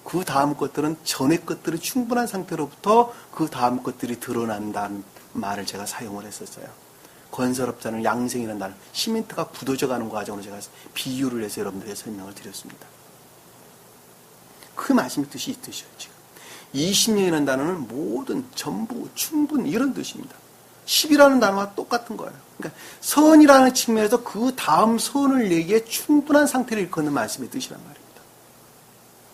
그 다음 것들은 전의 것들이 충분한 상태로부터 그 다음 것들이 드러난다는 말을 제가 사용을 했었어요. 건설업자는 양생이라는 단어, 시멘트가 굳어져가는 과정으로 제가 비유를 해서 여러분들에게 설명을 드렸습니다. 그 말씀의 뜻이 이 뜻이에요. 지금 20년이라는 단어는 모든, 전부, 충분 이런 뜻입니다. 10이라는 단어와 똑같은 거예요. 그러니까 선이라는 측면에서 그 다음 선을 내기에 충분한 상태를 일컫는 말씀의 뜻이란 말입니다.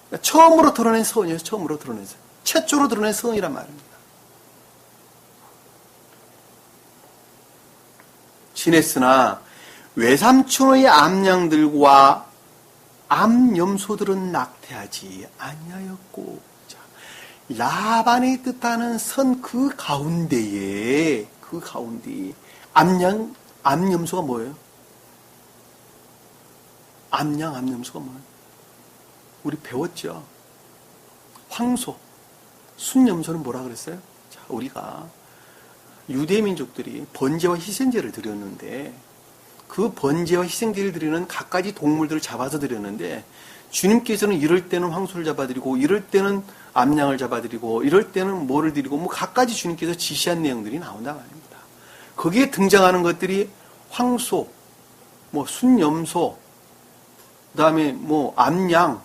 그러니까 처음으로 드러낸 선이에요. 처음으로 드러낸 선. 최초로 드러낸 선이란 말입니다. 지냈으나 외삼촌의 암양들과 암염소들은 낙태하지 아니하였고, 자, 라반의 뜻하는 선 그 가운데에 암염소가 뭐예요? 암염소가 뭐예요? 우리 배웠죠? 황소, 순염소는 뭐라 그랬어요? 자, 우리가 유대민족들이 번제와 희생제를 드렸는데, 그 번제와 희생제를 드리는 갖가지 동물들을 잡아서 드렸는데, 주님께서는 이럴 때는 황소를 잡아드리고, 이럴 때는 암양을 잡아드리고, 이럴 때는 뭐를 드리고, 뭐 갖가지 주님께서 지시한 내용들이 나온다 말입니다. 거기에 등장하는 것들이 황소, 뭐 순염소, 그 다음에 뭐 암양,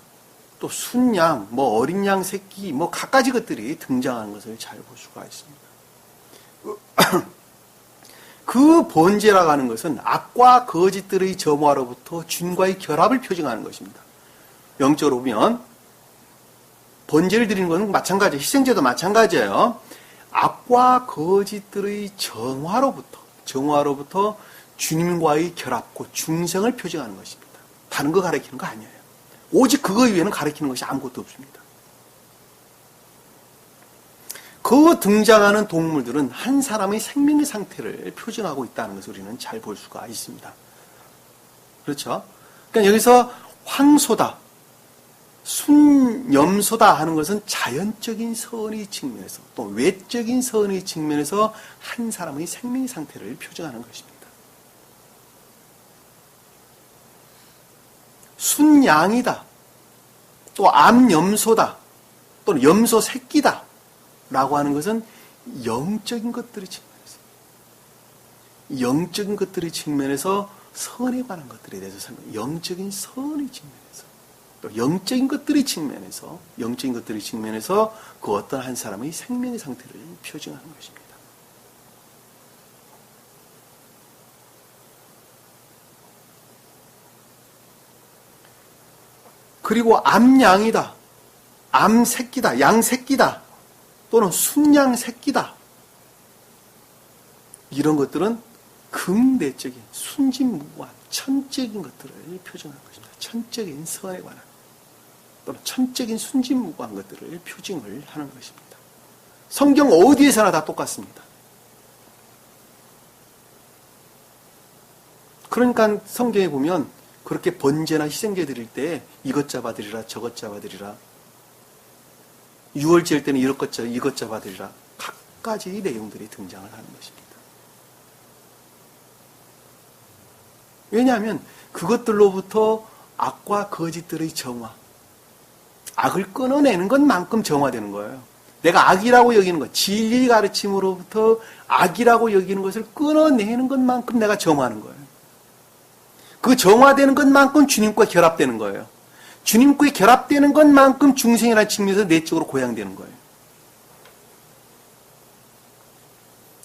또 순양, 뭐 어린 양 새끼, 뭐 갖가지 것들이 등장하는 것을 잘 볼 수가 있습니다. 그 번제라고 하는 것은 악과 거짓들의 점화로부터 준과의 결합을 표징하는 것입니다. 영적으로 보면 번제를 드리는 것은 마찬가지예요. 희생제도 마찬가지예요. 악과 거짓들의 정화로부터 주님과의 결합고 중생을 표정하는 것입니다. 다른 거 가르치는 거 아니에요. 오직 그거 이외에는 가르치는 것이 아무것도 없습니다. 그 등장하는 동물들은 한 사람의 생명의 상태를 표정하고 있다는 것을 우리는 잘 볼 수가 있습니다. 그렇죠? 그러니까 여기서 황소다, 순염소다 하는 것은 자연적인 선의 측면에서 또 외적인 선의 측면에서 한 사람의 생명의 상태를 표정하는 것입니다. 순양이다, 또 암염소다, 또는 염소 새끼다 라고 하는 것은 영적인 것들의 측면에서 선에 관한 것들에 대해서 설명, 영적인 선의 측면에서 또 영적인 것들의 측면에서 그 어떤 한 사람의 생명의 상태를 표정하는 것입니다. 그리고 암양이다, 암새끼다, 양새끼다, 또는 순양 새끼다. 이런 것들은 극내적인 순진무구한 천적인 것들을 표정하는 것입니다. 천적인 선에 관한 또는 천적인 순진무구한 것들을 표징을 하는 것입니다. 성경 어디에서나 다 똑같습니다. 그러니까 성경에 보면 그렇게 번제나 희생제 드릴 때 이것 잡아드리라 저것 잡아드리라, 유월절 때는 이것 잡아드리라, 각가지 내용들이 등장을 하는 것입니다. 왜냐하면 그것들로부터 악과 거짓들의 정화, 악을 끊어내는 것만큼 정화되는 거예요. 내가 악이라고 여기는 것, 진리 가르침으로부터 악이라고 여기는 것을 끊어내는 것만큼 내가 정화하는 거예요. 그 정화되는 것만큼 주님과 결합되는 거예요. 주님과 결합되는 것만큼 중생이라는 측면에서 내적으로 고양되는 거예요.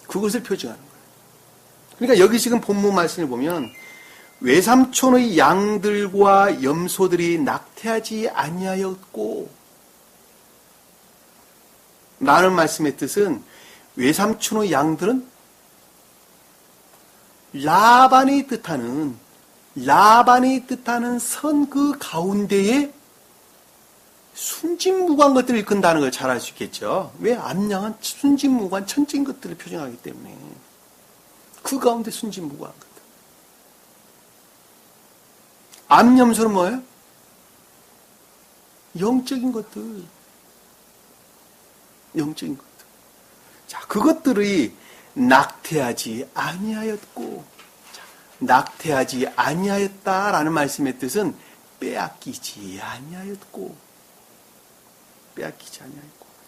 그것을 표징하는 거예요. 그러니까 여기 지금 본문 말씀을 보면 외삼촌의 양들과 염소들이 낙태하지 아니하였고, 라는 말씀의 뜻은 외삼촌의 양들은 라반이 뜻하는 선 그 가운데에 순진무구한 것들을 일컫는다는 걸 잘 알 수 있겠죠. 왜? 암양은 순진무구한 천적인 것들을 표정하기 때문에 그 가운데 순진무구한 것들. 암염소는 뭐예요? 영적인 것들. 자, 그것들이 낙태하지 아니하였고, 낙태하지 아니하였다라는 말씀의 뜻은 빼앗기지 아니하였고,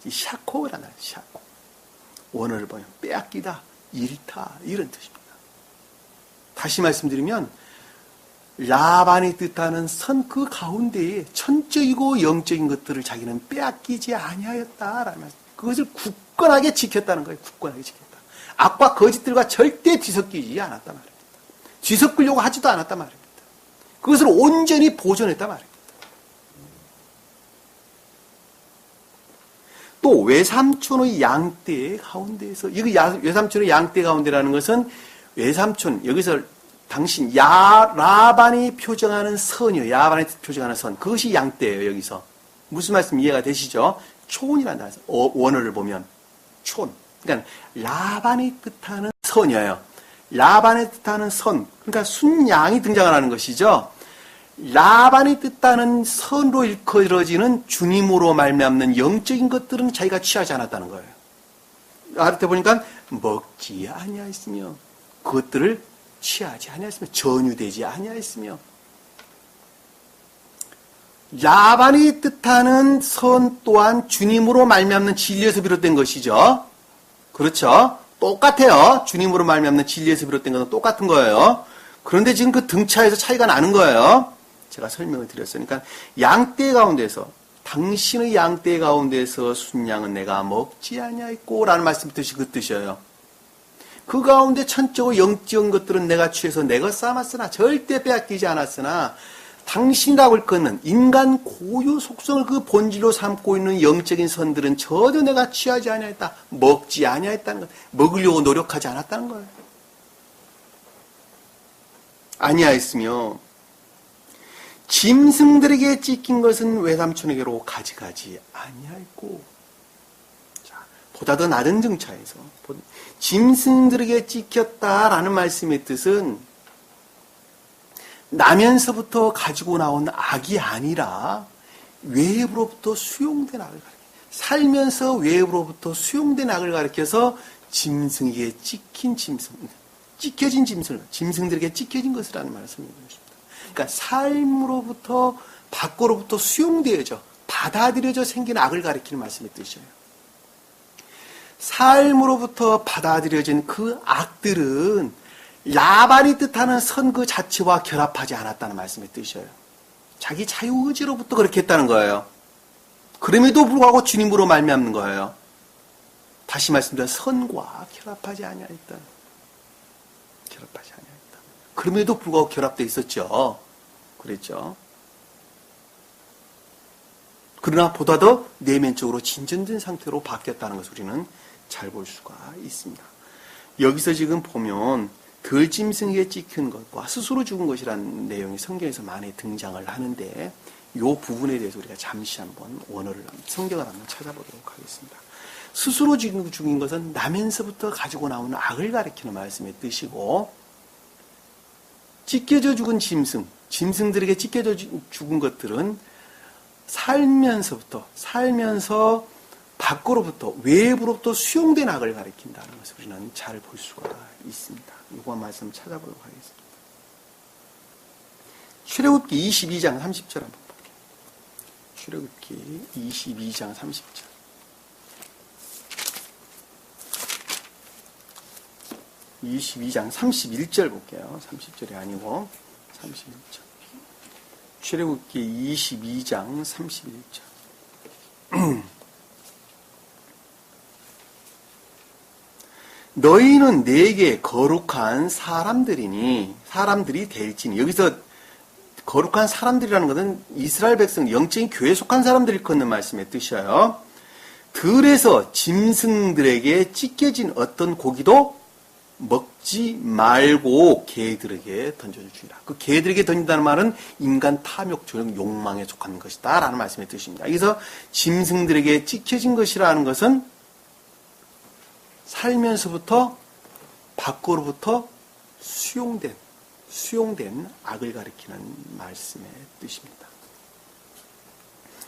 이 샤코라는 샤코. 원어를 보면 빼앗기다, 잃다 이런 뜻입니다. 다시 말씀드리면 라반이 뜻하는 선 그 가운데에 천적이고 영적인 것들을 자기는 빼앗기지 아니하였다라는 말씀. 그것을 굳건하게 지켰다는 거예요. 굳건하게 지켰다. 악과 거짓들과 절대 뒤섞이지 않았단 말입니다. 뒤섞으려고 하지도 않았단 말입니다. 그것을 온전히 보존했단 말입니다. 또 외삼촌의 양떼 가운데에서, 여기 외삼촌의 양떼 가운데라는 것은 외삼촌, 여기서 당신 라반이 표정하는 선이요. 라반이 표정하는 선. 그것이 양떼예요. 여기서 무슨 말씀 이해가 되시죠? 촌이라는 단어. 원어를 보면 촌. 그러니까 라반이 뜻하는 선이에요. 라반이 뜻하는 선. 그러니까 순양이 등장을 하는 것이죠. 라반이 뜻하는 선으로 일컬어지는 주님으로 말미암는 영적인 것들은 자기가 취하지 않았다는 거예요. 아랫에 보니까 먹지 아니하였으며, 그것들을 취하지 아니하였으며, 전유되지 아니하였으며, 라반이 뜻하는 선 또한 주님으로 말미암는 진리에서 비롯된 것이죠. 그렇죠? 똑같아요. 주님으로 말미암는 진리에서 비롯된 것은 똑같은 거예요. 그런데 지금 그 등차에서 차이가 나는 거예요. 제가 설명을 드렸으니까 양떼 가운데서, 당신의 양떼 가운데서 순양은 내가 먹지 아니하였고 라는 말씀 뜻이 그 뜻이에요. 그 가운데 천적으로 영적인 것들은 내가 취해서 내 것 삼았으나 절대 빼앗기지 않았으나 당신이라고 일컫는 인간 고유 속성을 그 본질로 삼고 있는 영적인 선들은 전혀 내가 취하지 아니하였다. 먹지 아니하였다는 것. 먹으려고 노력하지 않았다는 거예요. 아니하였으며 짐승들에게 찢긴 것은 외삼촌에게로 가져가지 아니하였고. 자, 보다 더 낮은 정차에서 짐승들에게 찢겼다라는 말씀의 뜻은 나면서부터 가지고 나온 악이 아니라 외부로부터 수용된 악을 가리켜. 살면서 외부로부터 수용된 악을 가리켜서 짐승에게 찢긴 짐승, 찢겨진 짐승, 짐승들에게 찢겨진 것이라는 말씀을 드립니다. 그러니까 삶으로부터 밖으로부터 수용되어져 받아들여져 생긴 악을 가리키는 말씀의 뜻이에요. 삶으로부터 받아들여진 그 악들은 라반이 뜻하는 선 그 자체와 결합하지 않았다는 말씀의 뜻이에요. 자기 자유의지로부터 그렇게 했다는 거예요. 그럼에도 불구하고 주님으로 말미암는 거예요. 다시 말씀드려 선과 결합하지 아니하였다. 결합하지 아니하였다. 그럼에도 불구하고 결합되어 있었죠. 그랬죠. 그러나 보다 더 내면적으로 진전된 상태로 바뀌었다는 것을 우리는 잘 볼 수가 있습니다. 여기서 지금 보면 들짐승에게 찍힌 것과 스스로 죽은 것이라는 내용이 성경에서 많이 등장을 하는데 이 부분에 대해서 우리가 잠시 한번 원어를 성경을 한번 찾아보도록 하겠습니다. 스스로 죽인 것은 나면서부터 가지고 나오는 악을 가리키는 말씀의 뜻이고 찢겨져 죽은 짐승들에게 찢겨져 죽은 것들은 살면서 밖으로부터 외부로부터 수용된 악을 가리킨다는 것을 우리는 잘 볼 수가 있습니다. 이거 말씀 찾아보도록 하겠습니다. 출애굽기 22장 30절 한번 볼게요. 출애굽기 22장 30절. (22장) 31절 볼게요. 30절이 아니고 31절. 출애굽기 22장 31절. 너희는 내게 거룩한 사람들이 될지니. 여기서 거룩한 사람들이라는 것은 이스라엘 백성, 영적인 교회에 속한 사람들을 걷는 말씀의 뜻이에요. 들에서 짐승들에게 찢겨진 어떤 고기도 먹지 말고 개들에게 던져줄 주의라. 그 개들에게 던진다는 말은 인간 탐욕, 조력, 욕망에 속한 것이다 라는 말씀의 뜻입니다. 여기서 짐승들에게 찢겨진 것이라는 것은 살면서부터 밖으로부터 수용된 악을 가리키는 말씀의 뜻입니다.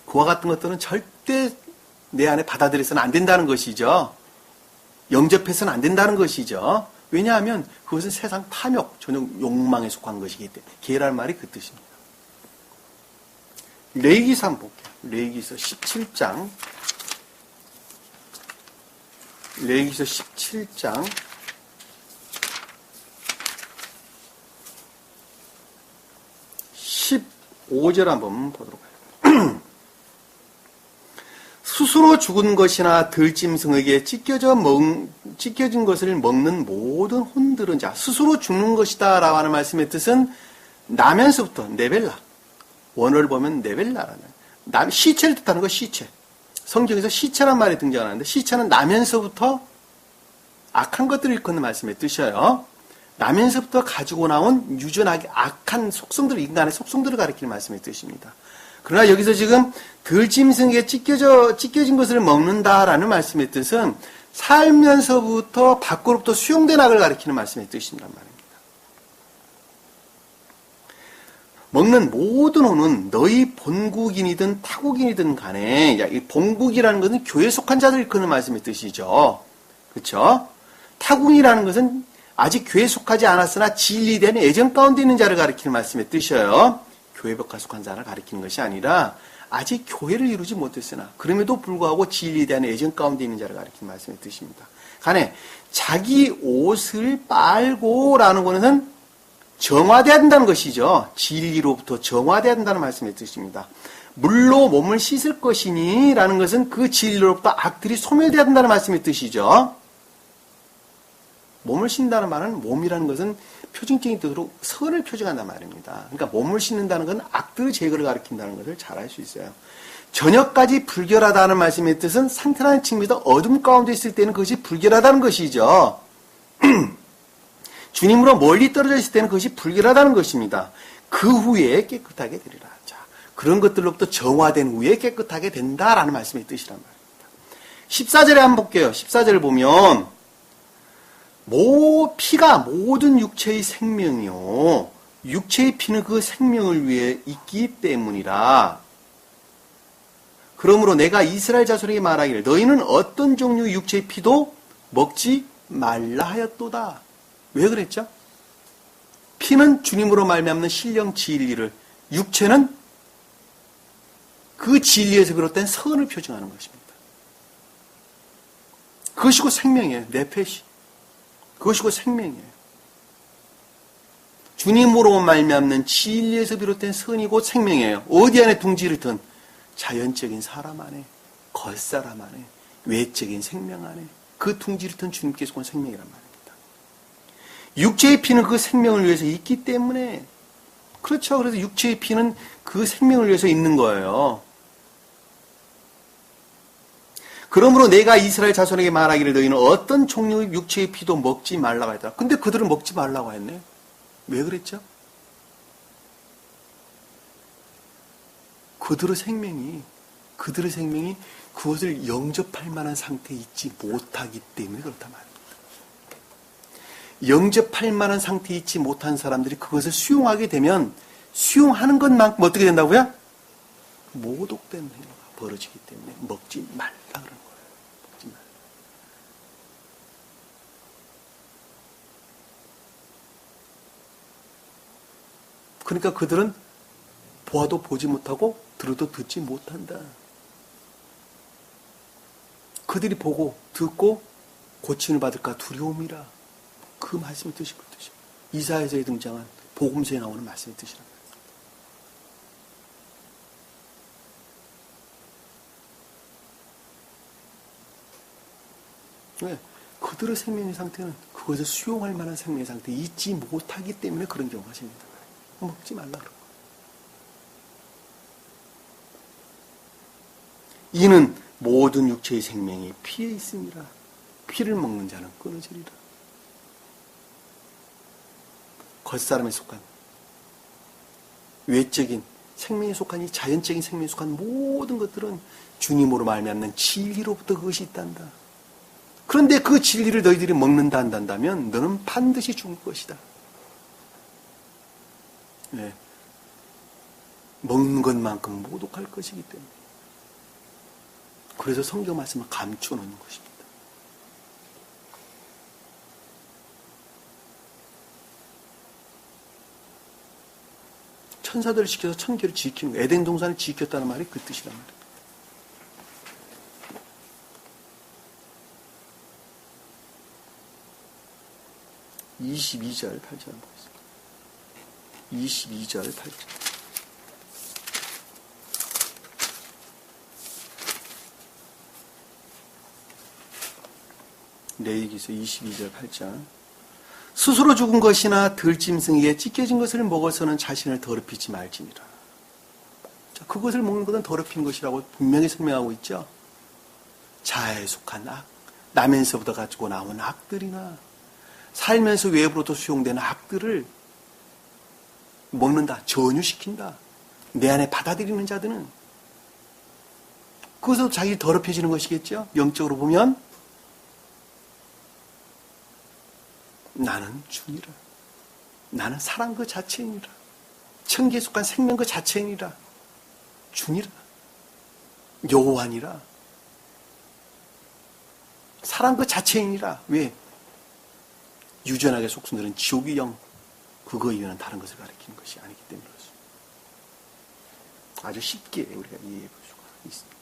그와 같은 것들은 절대 내 안에 받아들여서는 안 된다는 것이죠. 영접해서는 안 된다는 것이죠. 왜냐하면 그것은 세상 탐욕, 전혀 욕망에 속한 것이기 때문에. 개라는 말이 그 뜻입니다. 레위기서 한번 볼게요. 레위기서 17장 15절 한번 보도록 할게요. 스스로 죽은 것이나 들짐승에게 찢겨진 것을 먹는 모든 혼들은 자, 스스로 죽는 것이다 라고 하는 말씀의 뜻은 나면서부터 네벨라, 원어를 보면 네벨라라는 시체를 뜻하는 거 시체. 성경에서 시체란 말이 등장하는데 시체는 나면서부터 악한 것들을 일컫는 말씀의 뜻이에요. 나면서부터 가지고 나온 유전하게 악한 속성들, 인간의 속성들을 가리키는 말씀의 뜻입니다. 그러나 여기서 지금 들짐승에게 찢겨진 것을 먹는다라는 말씀의 뜻은 살면서부터 밖으로부터 수용된 악을 가리키는 말씀의 뜻이란 말입니다. 먹는 모든 혼은 너희 본국인이든 타국인이든 간에, 이 본국이라는 것은 교회에 속한 자들을 일컫는 말씀의 뜻이죠. 그렇죠? 타국이라는 것은 아직 교회에 속하지 않았으나 진리된 애정 가운데 있는 자를 가리키는 말씀의 뜻이에요. 교회에 속한 자를 가리키는 것이 아니라 아직 교회를 이루지 못했으나 그럼에도 불구하고 진리에 대한 애정 가운데 있는 자를 가리키는 말씀의 뜻입니다. 간에 자기 옷을 빨고라는 것은 정화되어야 된다는 것이죠. 진리로부터 정화되어야 된다는 말씀의 뜻입니다. 물로 몸을 씻을 것이니 라는 것은 그 진리로부터 악들이 소멸되어야 된다는 말씀의 뜻이죠. 몸을 씻는다는 말은 몸이라는 것은 표준적인 뜻으로 선을 표정한단 말입니다. 그러니까 몸을 씻는다는 건 악들의 제거를 가리킨다는 것을 잘 알 수 있어요. 저녁까지 불결하다는 말씀의 뜻은 상태라는 측면에서 어둠 가운데 있을 때는 그것이 불결하다는 것이죠. 주님으로 멀리 떨어져 있을 때는 그것이 불결하다는 것입니다. 그 후에 깨끗하게 되리라. 자, 그런 것들로부터 정화된 후에 깨끗하게 된다라는 말씀의 뜻이란 말입니다. 14절에 한번 볼게요. 14절을 보면 피가 모든 육체의 생명이요. 육체의 피는 그 생명을 위해 있기 때문이라. 그러므로 내가 이스라엘 자손에게 말하기를 너희는 어떤 종류의 육체의 피도 먹지 말라 하였도다. 왜 그랬죠? 피는 주님으로 말미암는 신령 진리를, 육체는 그 진리에서 비롯된 선을 표정하는 것입니다. 그것이고 생명이에요. 네페시. 그것이고 생명이에요. 주님으로 말미암는 진리에서 비롯된 선이고 생명이에요. 어디 안에 둥지를 든 자연적인 사람 안에, 겉사람 안에, 외적인 생명 안에 그 둥지를 든 주님께서 온 생명이란 말입니다. 육체의 피는 그 생명을 위해서 있기 때문에, 그렇죠. 그래서 육체의 피는 그 생명을 위해서 있는 거예요. 그러므로 내가 이스라엘 자손에게 말하기를 너희는 어떤 종류의 육체의 피도 먹지 말라고 했더라. 근데 그들은 먹지 말라고 했네. 왜 그랬죠? 그들의 생명이 그것을 영접할 만한 상태에 있지 못하기 때문에 그렇단 말입니다. 영접할 만한 상태에 있지 못한 사람들이 그것을 수용하게 되면 수용하는 것만큼 어떻게 된다고요? 모독된 행위가 벌어지기 때문에 먹지 말라 그런 거예요. 먹지 말라. 그러니까 그들은 보아도 보지 못하고 들어도 듣지 못한다. 그들이 보고 듣고 고침을 받을까 두려움이라. 그 말씀의 뜻이 그 뜻이에요. 이사야서에 등장한 복음서에 나오는 말씀의 뜻이란 말이에요. 왜? 그들의 생명의 상태는 그것을 수용할 만한 생명의 상태에 있지 못하기 때문에 그런 경우가 생긴단 말이에요. 먹지 말라 그러고. 이는 모든 육체의 생명이 피에 있습니다. 피를 먹는 자는 끊어지리라. 겉사람에 속한, 외적인 생명에 속한, 이 자연적인 생명에 속한 모든 것들은 주님으로 말미암는 진리로부터 그것이 있단다. 그런데 그 진리를 너희들이 먹는다 한다면 너는 반드시 죽을 것이다. 네. 먹는 것만큼 모독할 것이기 때문에. 그래서 성경 말씀을 감추어 놓는 것입니다. 천사들을 지켜서 천계를 지키는 거예요. 에덴 동산을 지켰다는 말이 그 뜻이란 말이에요. (22절 8절) 한번 보겠습니다. 22절 8절. 레위기서 22절 8절. 스스로 죽은 것이나 들짐승에게 찢겨진 것을 먹어서는 자신을 더럽히지 말지니라. 자, 그것을 먹는 것은 더럽힌 것이라고 분명히 설명하고 있죠. 자아에 속한 악, 나면서부터 가지고 나온 악들이나 살면서 외부로부터 수용되는 악들을 먹는다, 전유시킨다. 내 안에 받아들이는 자들은 그것으로 자기 더럽혀지는 것이겠죠. 영적으로 보면 나는 주니라. 나는 사랑 그 자체이니라. 천기에 속한 생명 그 자체이니라. 주니라. 여호와니라. 사랑 그 자체이니라. 왜? 유전하게 속순들은 지옥의 영, 그거 이외에는 다른 것을 가리키는 것이 아니기 때문에 그렇습니다. 아주 쉽게 우리가 이해해 볼 수가 있습니다.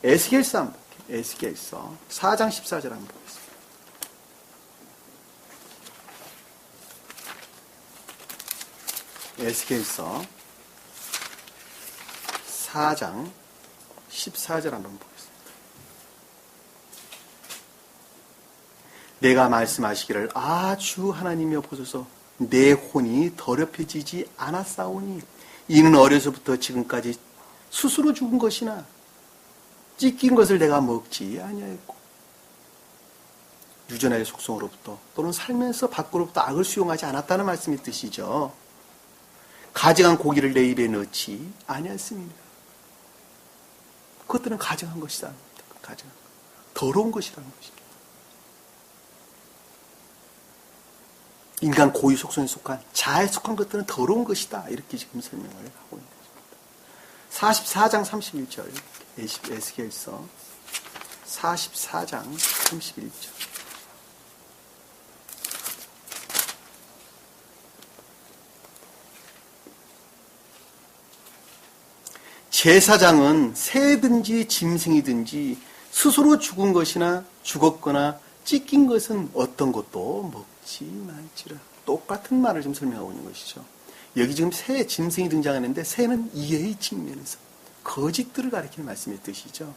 에스겔서 한번 볼게요. 에스겔서 4장 14절 한번 보겠습니다. 에스겔서 4장 14절 한번 보겠습니다. 내가 말씀하시기를 주 하나님이여 보소서 내 혼이 더럽혀지지 않았사오니 이는 어려서부터 지금까지 스스로 죽은 것이나 찢긴 것을 내가 먹지 아니하였고 유전의 속성으로부터 또는 살면서 밖으로부터 악을 수용하지 않았다는 말씀의 뜻이죠. 가증한 고기를 내 입에 넣지 아니하였습니다. 그것들은 가증한 것이다. 가증한 더러운 것이라는 것입니다. 인간 고유 속성에 속한 자아에 속한 것들은 더러운 것이다. 이렇게 지금 설명을 하고 있는 것입니다. 44장 31절 에스겔서 44장 31절 제사장은 새든지 짐승이든지 스스로 죽은 것이나 죽었거나 찢긴 것은 어떤 것도 먹지 말지라. 똑같은 말을 지금 설명하고 있는 것이죠. 여기 지금 새 짐승이 등장하는데 새는 이해의 측면에서 거짓들을 가리키는 말씀의 뜻이죠.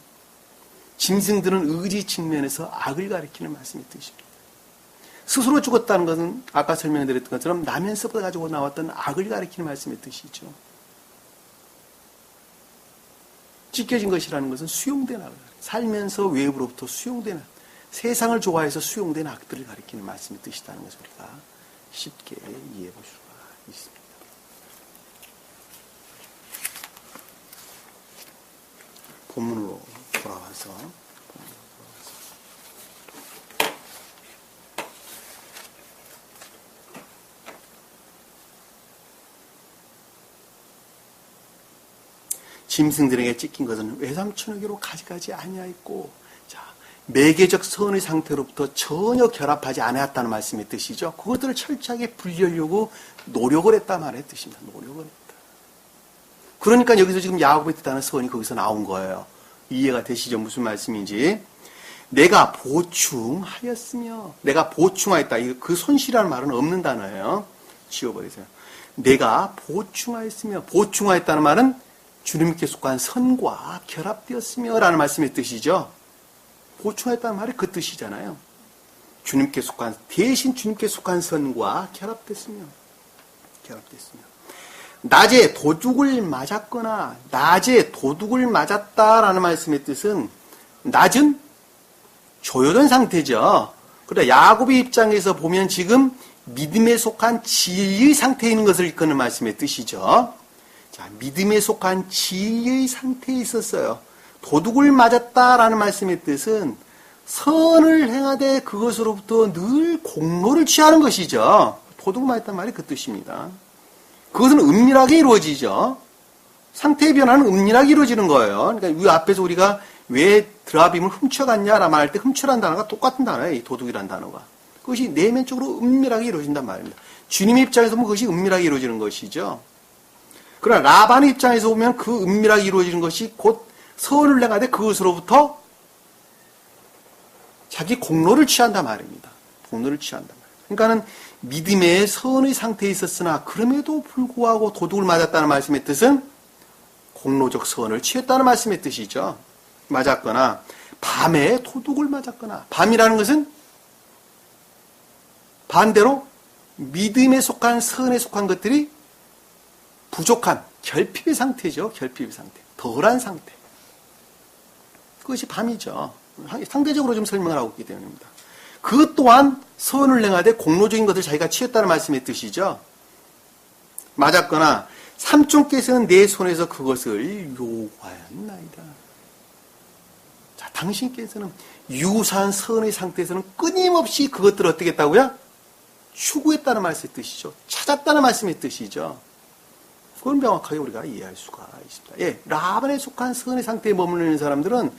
짐승들은 의리 측면에서 악을 가리키는 말씀의 뜻입니다. 스스로 죽었다는 것은 아까 설명드렸던 것처럼 나면서부터 가지고 나왔던 악을 가리키는 말씀의 뜻이죠. 찢겨진 것이라는 것은 수용된 악, 살면서 외부로부터 수용된 악, 세상을 좋아해서 수용된 악들을 가리키는 말씀의 뜻이라는 것을 우리가 쉽게 이해해 볼 수가 있습니다. 본문으로 돌아와서 짐승들에게 찢긴 것은 외삼촌에게로 가져가지 아니하였고, 자, 매개적 선의 상태로부터 전혀 결합하지 않았다는 말씀의 뜻이죠. 그것들을 철저하게 분리하려고 노력을 했다 말의 뜻입니다. 노력을 했다. 그러니까 여기서 지금 야곱의 뜻하는 선이 거기서 나온 거예요. 이해가 되시죠? 무슨 말씀인지. 내가 보충하였으며, 내가 보충하였다. 그 손실이라는 말은 없는 단어예요. 지워버리세요. 내가 보충하였으며, 보충하였다는 말은 주님께 속한 선과 결합되었으며 라는 말씀의 뜻이죠. 보충했다는 말이 그 뜻이잖아요. 주님께 속한, 대신 주님께 속한 선과 결합됐으며 낮에 도둑을 맞았거나 낮에 도둑을 맞았다라는 말씀의 뜻은 낮은 조여된 상태죠. 그러나 야곱의 입장에서 보면 지금 믿음에 속한 진리의 상태에 있는 것을 이끄는 말씀의 뜻이죠. 자, 믿음에 속한 진리의 상태에 있었어요. 도둑을 맞았다라는 말씀의 뜻은 선을 행하되 그것으로부터 늘 공로를 취하는 것이죠. 도둑을 맞았다는 말이 그 뜻입니다. 그것은 은밀하게 이루어지죠. 상태의 변화는 은밀하게 이루어지는 거예요. 그러니까 이 앞에서 우리가 왜 드라빔을 훔쳐갔냐라 말할 때 훔쳐란 단어가 똑같은 단어예요. 이 도둑이란 단어가. 그것이 내면적으로 은밀하게 이루어진단 말입니다. 주님 입장에서 보면 그것이 은밀하게 이루어지는 것이죠. 그러나 라반의 입장에서 보면 그 은밀하게 이루어지는 것이 곧 선을 행하되 그것으로부터 자기 공로를 취한단 말입니다. 공로를 취한단 말입니다. 그러니까는 믿음의 선의 상태에 있었으나 그럼에도 불구하고 도둑을 맞았다는 말씀의 뜻은 공로적 선을 취했다는 말씀의 뜻이죠. 맞았거나 밤에 도둑을 맞았거나, 밤이라는 것은 반대로 믿음에 속한 선에 속한 것들이 부족한 결핍의 상태죠. 결핍의 상태. 덜한 상태. 그것이 밤이죠. 상대적으로 좀 설명을 하고 있기 때문입니다. 그 또한 선을 행하되 공로적인 것을 자기가 취했다는 말씀의 뜻이죠. 맞았거나 삼촌께서는 내 손에서 그것을 요구하였나이다. 자, 당신께서는 유사한 선의 상태에서는 끊임없이 그것들을 어떻게 했다고요? 추구했다는 말씀의 뜻이죠. 찾았다는 말씀의 뜻이죠. 그건 명확하게 우리가 이해할 수가 있습니다. 예, 라반에 속한 선의 상태에 머물러 있는 사람들은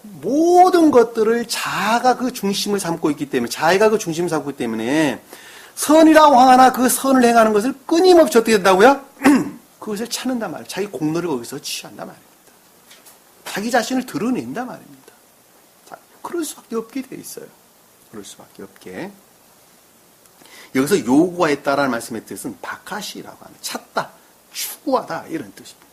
모든 것들을 자아가 그 중심을 삼고 있기 때문에, 자기가 그 중심을 삼고 있기 때문에 선이라고 하나 그 선을 행하는 것을 끊임없이 어떻게 된다고요? 그것을 찾는단 말이에요. 자기 공로를 거기서 취한단 말입니다. 자기 자신을 드러낸단 말입니다. 자, 그럴 수밖에 없게 돼 있어요. 그럴 수밖에 없게. 여기서 요구하였다라는 말씀의 뜻은 바카시라고 하는 찾다, 추구하다 이런 뜻입니다.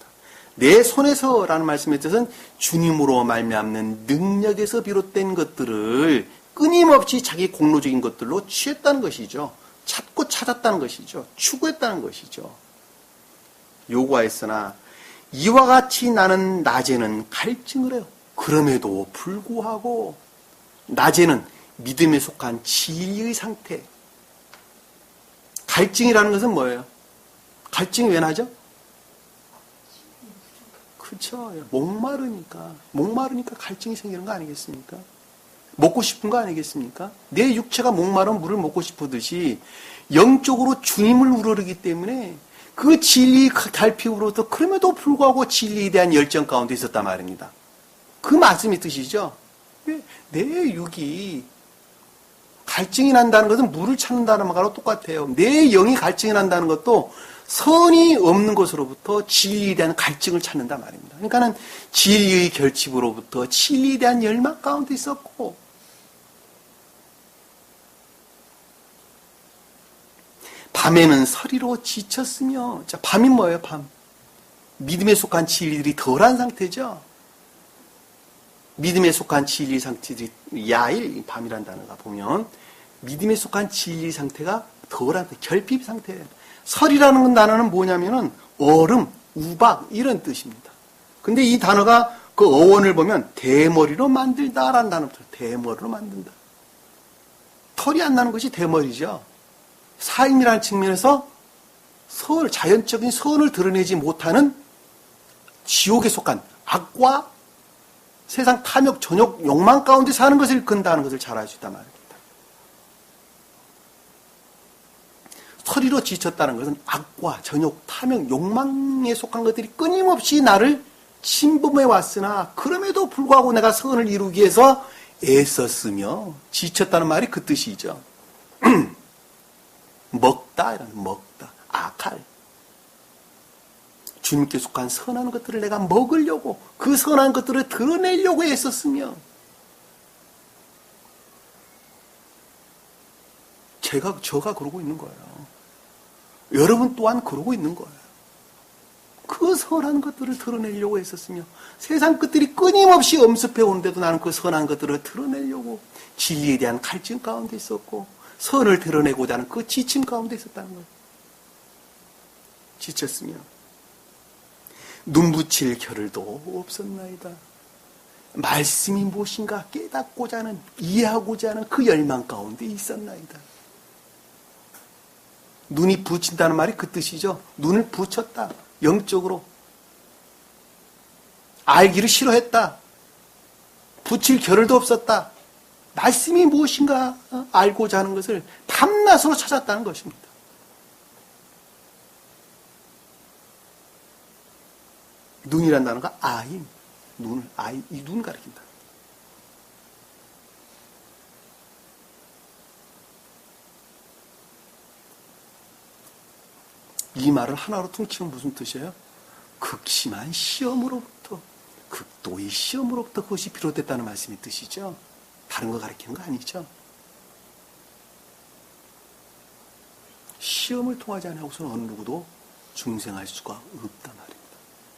내 손에서라는 말씀의 뜻은 주님으로 말미암는 능력에서 비롯된 것들을 끊임없이 자기 공로적인 것들로 취했다는 것이죠. 찾고 찾았다는 것이죠. 추구했다는 것이죠. 요구하였으나 이와 같이 나는 낮에는 갈증을 해요. 그럼에도 불구하고 낮에는 믿음에 속한 진리의 상태. 갈증이라는 것은 뭐예요? 갈증이 왜 나죠? 그렇죠. 목마르니까 갈증이 생기는 거 아니겠습니까? 먹고 싶은 거 아니겠습니까? 내 육체가 목마른 물을 먹고 싶으듯이 영적으로 주님을 우러르기 때문에 그 진리 갈피로부터 그럼에도 불구하고 진리에 대한 열정 가운데 있었단 말입니다. 그 말씀이 뜻이죠. 내 육이 갈증이 난다는 것은 물을 찾는다는 말과 똑같아요. 내 영이 갈증이 난다는 것도 선이 없는 것으로부터 진리에 대한 갈증을 찾는단 말입니다. 그러니까는 진리의 결집으로부터 진리에 대한 열망 가운데 있었고, 밤에는 서리로 지쳤으며, 자, 밤이 뭐예요, 밤? 믿음에 속한 진리들이 덜한 상태죠. 믿음에 속한 진리 상태들이, 야일, 밤이라는 단어가 보면, 믿음에 속한 진리 상태가 덜한, 결핍 상태예요. 설이라는 단어는 뭐냐면은, 얼음, 우박, 이런 뜻입니다. 근데 이 단어가 그 어원을 보면, 대머리로 만들다라는 단어부터, 대머리로 만든다. 털이 안 나는 것이 대머리죠. 사임이라는 측면에서 자연적인 선을 드러내지 못하는 지옥에 속한 악과 세상 탐욕, 전욕, 욕망 가운데 사는 것을 일컫는다는 것을 잘 알 수 있단 말입니다. 서리로 지쳤다는 것은 악과 전욕, 탐욕, 욕망에 속한 것들이 끊임없이 나를 침범해 왔으나 그럼에도 불구하고 내가 선을 이루기 위해서 애썼으며 지쳤다는 말이 그 뜻이죠. 먹다, 악할. 주님께 속한 선한 것들을 내가 먹으려고, 그 선한 것들을 드러내려고 애썼으며, 저가 그러고 있는 거예요. 여러분 또한 그러고 있는 거예요. 그 선한 것들을 드러내려고 애썼으며, 세상 것들이 끊임없이 엄습해 오는데도 나는 그 선한 것들을 드러내려고 진리에 대한 갈증 가운데 있었고, 선을 드러내고자 하는 그 지침 가운데 있었다는 거예요. 지쳤으며 눈 붙일 겨를도 없었나이다. 말씀이 무엇인가 깨닫고자 하는, 이해하고자 하는 그 열망 가운데 있었나이다. 눈이 부친다는 말이 그 뜻이죠. 눈을 붙였다. 영적으로. 알기를 싫어했다. 붙일 겨를도 없었다. 말씀이 무엇인가 알고자 하는 것을 밤낮으로 찾았다는 것입니다. 눈이란 단어가 아임, 이 눈 가리킨다. 이 말을 하나로 퉁치면 무슨 뜻이에요? 극심한 시험으로부터, 극도의 시험으로부터 그것이 비롯됐다는 말씀의 뜻이죠. 다른 거 가리키는 거 아니죠. 시험을 통하지 않고서는 어느 누구도 중생할 수가 없단 말입니다.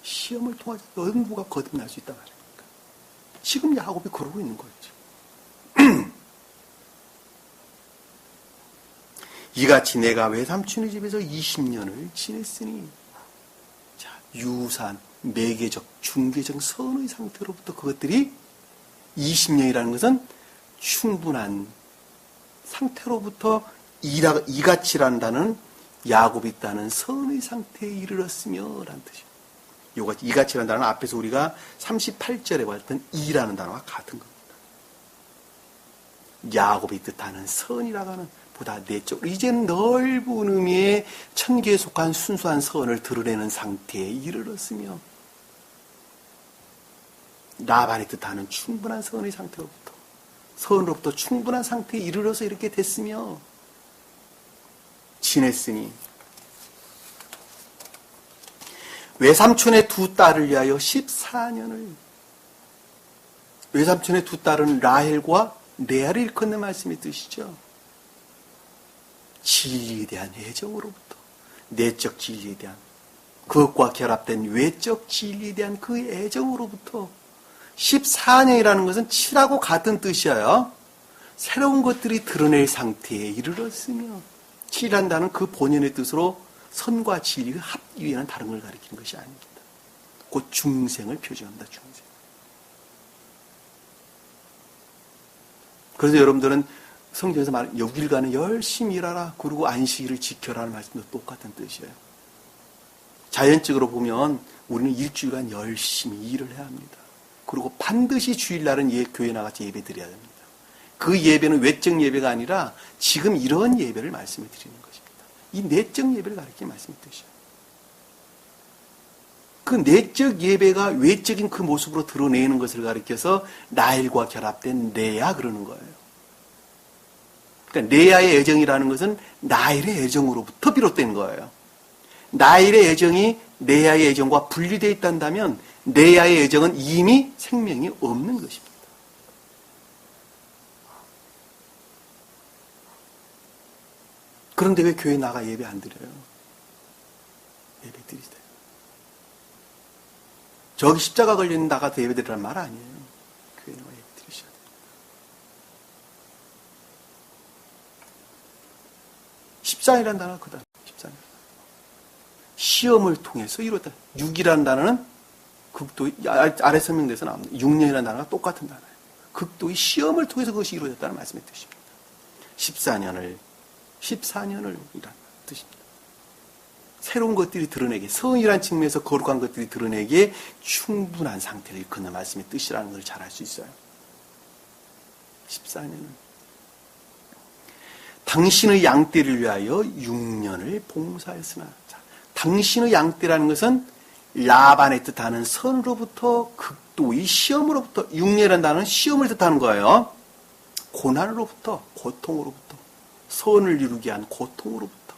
시험을 통하지 어느 누가 거듭날 수 있단 말입니까? 지금 야곱이 그러고 있는 거죠. 이같이 내가 외삼촌의 집에서 20년을 지냈으니, 자, 유산, 매개적, 중개적 선의 상태로부터 그것들이 20년이라는 것은 충분한 상태로부터 이같이라는 단어는 야곱이 있다는 선의 상태에 이르렀으며 라는 뜻이에요. 이같이라는 단어는 앞에서 우리가 38절에 봤던 이라는 단어와 같은 겁니다. 야곱이 뜻하는 선이라고 하는 보다 내적으로 이제는 넓은 의미의 천계에 속한 순수한 선을 드러내는 상태에 이르렀으며, 라반이 뜻하는 충분한 선의 상태로부터, 선으로부터 충분한 상태에 이르러서 이렇게 됐으며 지냈으니, 외삼촌의 두 딸을 위하여 14년을, 외삼촌의 두 딸은 라헬과 레아를 일컫는 말씀이 뜻이죠. 진리에 대한 애정으로부터, 내적 진리에 대한, 그것과 결합된 외적 진리에 대한 그 애정으로부터 14년이라는 것은 7하고 같은 뜻이에요. 새로운 것들이 드러낼 상태에 이르렀으며, 7이란다는 그 본연의 뜻으로 선과 진리의 합이라는 다른 걸 가리키는 것이 아닙니다. 곧 중생을 표시합니다. 중생. 그래서 여러분들은 성경에서 말하는 6일간은 열심히 일하라, 그리고 안식일을 지켜라는 말씀도 똑같은 뜻이에요. 자연적으로 보면 우리는 일주일간 열심히 일을 해야 합니다. 그리고 반드시 주일날은 교회 나가서 예배 드려야 됩니다. 그 예배는 외적 예배가 아니라 지금 이런 예배를 말씀해 드리는 것입니다. 이 내적 예배를 가리키는 말씀의 뜻이에요. 그 내적 예배가 외적인 그 모습으로 드러내는 것을 가리켜서 나일과 결합된 레아 그러는 거예요. 그러니까 레아의 애정이라는 것은 나일의 애정으로부터 비롯된 거예요. 나일의 애정이 레아의 애정과 분리되어 있단다면 레아의 애정은 이미 생명이 없는 것입니다. 그런데 왜 교회 나가 예배 안 드려요? 예배 드리세요. 저기 십자가 걸리는 나가서 예배 드리라는 말 아니에요. 교회 나가 예배 드리셔야 돼요. 십자이라는 단어가 그 단어. 십자이. 시험을 통해서 이루었다. 6이라는 단어는 극도, 아래 설명돼서 나옵니다. 6년이라는 단어가 똑같은 단어예요. 극도의 시험을 통해서 그것이 이루어졌다는 말씀의 뜻입니다. 14년을 이란 뜻입니다. 새로운 것들이 드러내게, 성이란 측면에서 거룩한 것들이 드러내기에 충분한 상태를 일컫는 말씀의 뜻이라는 걸 잘 알 수 있어요. 14년은 당신의 양떼를 위하여 6년을 봉사했으나, 자, 당신의 양떼라는 것은 라반의 뜻하는 선으로부터 극도의 시험으로부터, 6년이라는 단어는 시험을 뜻하는 거예요. 고난으로부터, 고통으로부터, 선을 이루게 한 고통으로부터,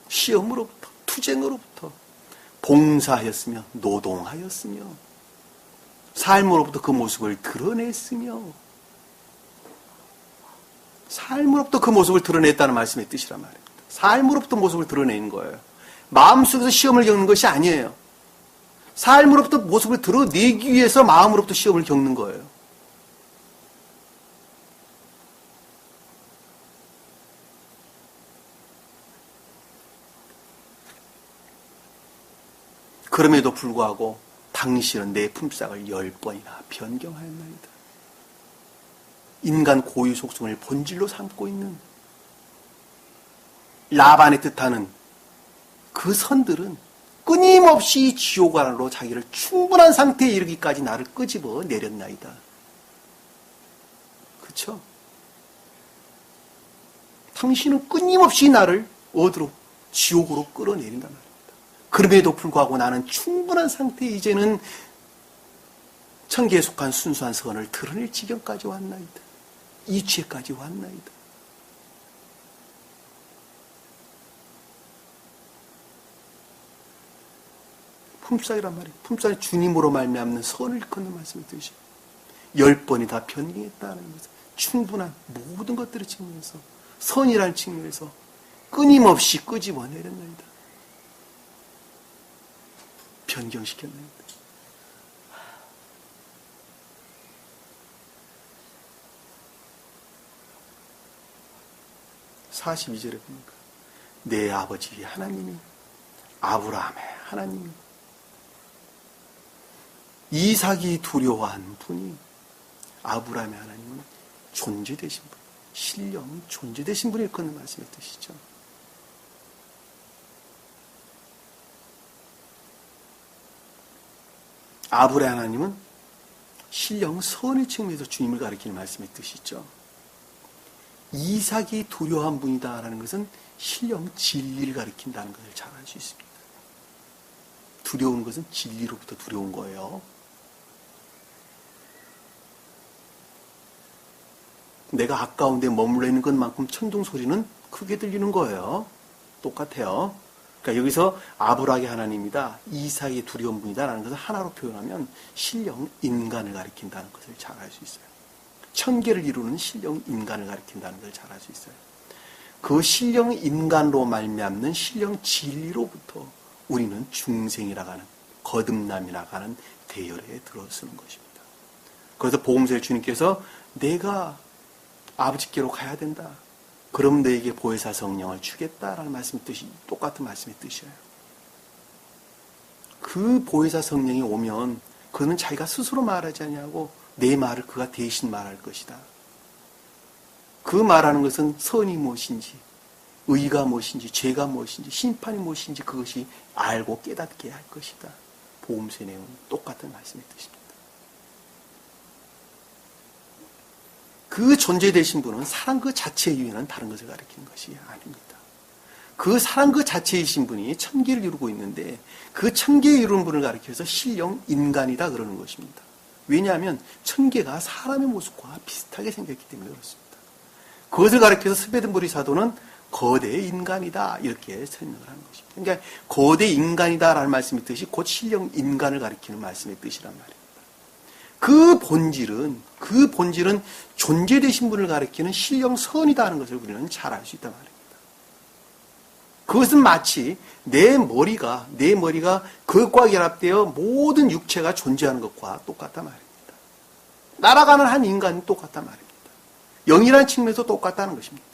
시험으로부터, 투쟁으로부터 봉사하였으며 노동하였으며 삶으로부터 그 모습을 드러냈으며, 삶으로부터 그 모습을 드러냈다는 말씀의 뜻이란 말입니다. 삶으로부터 모습을 드러내는 거예요. 마음속에서 시험을 겪는 것이 아니에요. 삶으로부터 모습을 드러내기 위해서 마음으로부터 시험을 겪는 거예요. 그럼에도 불구하고 당신은 내 품삯을 10번이나 변경하였나이다. 인간 고유 속성을 본질로 삼고 있는 라반의 뜻하는 그 선들은 끊임없이 지옥 안으로 자기를 충분한 상태에 이르기까지 나를 끄집어 내렸나이다. 그렇죠? 당신은 끊임없이 나를 어디로? 지옥으로 끌어내린단 말입니다. 그럼에도 불구하고 나는 충분한 상태에 이제는 천계에 속한 순수한 선을 드러낼 지경까지 왔나이다. 이치에까지 왔나이다. 품삯이란 말이에요. 품삯이 주님으로 말미암는 선을 일컫는 말씀이 뜻이에요. 10번이 다 변경했다는 것은 충분한 모든 것들의 측면에서, 선이라는 측면에서 끊임없이 끄집어내렸나이다. 변경시켰나이다. (42절에) 보니까 내 아버지 하나님이, 아브라함의 하나님이, 이삭이 두려워한 분이, 아브라함의 하나님은 존재되신 분, 신령 존재되신 분을 일컫는 말씀의 뜻이죠. 아브라함 하나님은 신령 선의 측면에서 주님을 가리키는 말씀의 뜻이죠. 이삭이 두려워한 분이다라는 것은 신령 진리를 가리킨다는 것을 잘 알 수 있습니다. 두려운 것은 진리로부터 두려운 거예요. 내가 가까운 데 머물러 있는 것만큼 천둥 소리는 크게 들리는 거예요. 똑같아요. 그러니까 여기서 아브라함의 하나님이다, 이삭의 두려운 분이다라는 것을 하나로 표현하면 신령 인간을 가리킨다는 것을 잘 알 수 있어요. 천계를 이루는 신령 인간을 가리킨다는 것을 잘 알 수 있어요. 그 신령 인간으로 말미암는 신령 진리로부터 우리는 중생이라고 하는, 거듭남이라고 하는 대열에 들어서는 것입니다. 그래서 복음서에 주님께서 내가 아버지께로 가야 된다. 그럼 너에게 보혜사 성령을 주겠다라는 말씀의 뜻이 똑같은 말씀의 뜻이에요. 그 보혜사 성령이 오면 그는 자기가 스스로 말하지 아니하고 내 말을 그가 대신 말할 것이다. 그 말하는 것은 선이 무엇인지, 의가 무엇인지, 죄가 무엇인지, 심판이 무엇인지 그것이 알고 깨닫게 할 것이다. 복음서의 내용은 똑같은 말씀의 뜻입니다. 그 존재되신 분은 사랑 그 자체 이외에는 다른 것을 가리키는 것이 아닙니다. 그 사랑 그 자체이신 분이 천계를 이루고 있는데 그 천계에 이루는 분을 가리켜서 신령 인간이다 그러는 것입니다. 왜냐하면 천계가 사람의 모습과 비슷하게 생겼기 때문에 그렇습니다. 그것을 가리켜서 스베덴보리 사도는 거대 인간이다 이렇게 설명을 하는 것입니다. 그러니까 거대 인간이다라는 말씀의 뜻이 곧 신령 인간을 가리키는 말씀의 뜻이란 말입니다. 그 본질은 존재되신 분을 가리키는 신령 선이다 하는 것을 우리는 잘 알 수 있단 말입니다. 그것은 마치 내 머리가 그것과 결합되어 모든 육체가 존재하는 것과 똑같단 말입니다. 날아가는 한 인간이 똑같단 말입니다. 영이라는 측면에서 똑같다는 것입니다.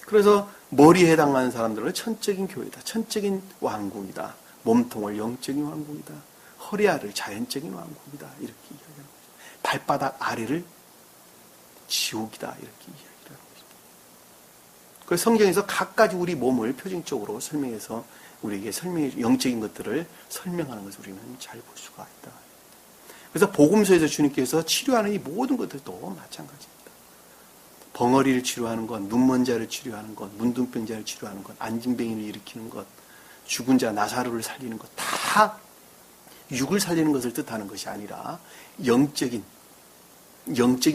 그래서 머리에 해당하는 사람들은 천적인 교회다. 천적인 왕국이다. 몸통을 영적인 왕국이다. 허리 아래를 자연적인 왕국이다. 이렇게 이야기하는 거죠. 발바닥 아래를 지옥이다. 이렇게 이야기하는 것입니다. 그래서 성경에서 각가지 우리 몸을 표징적으로 설명해서 우리에게 영적인 것들을 설명하는 것을 우리는 잘 볼 수가 있다. 그래서 복음서에서 주님께서 치료하는 이 모든 것들도 마찬가지입니다. 벙어리를 치료하는 것, 눈먼 자를 치료하는 것, 문둥병자를 치료하는 것, 안진뱅이를 일으키는 것, 죽은 자 나사로를 살리는 것, 다 육을 살리는 것을 뜻하는 것이 아니라 영적인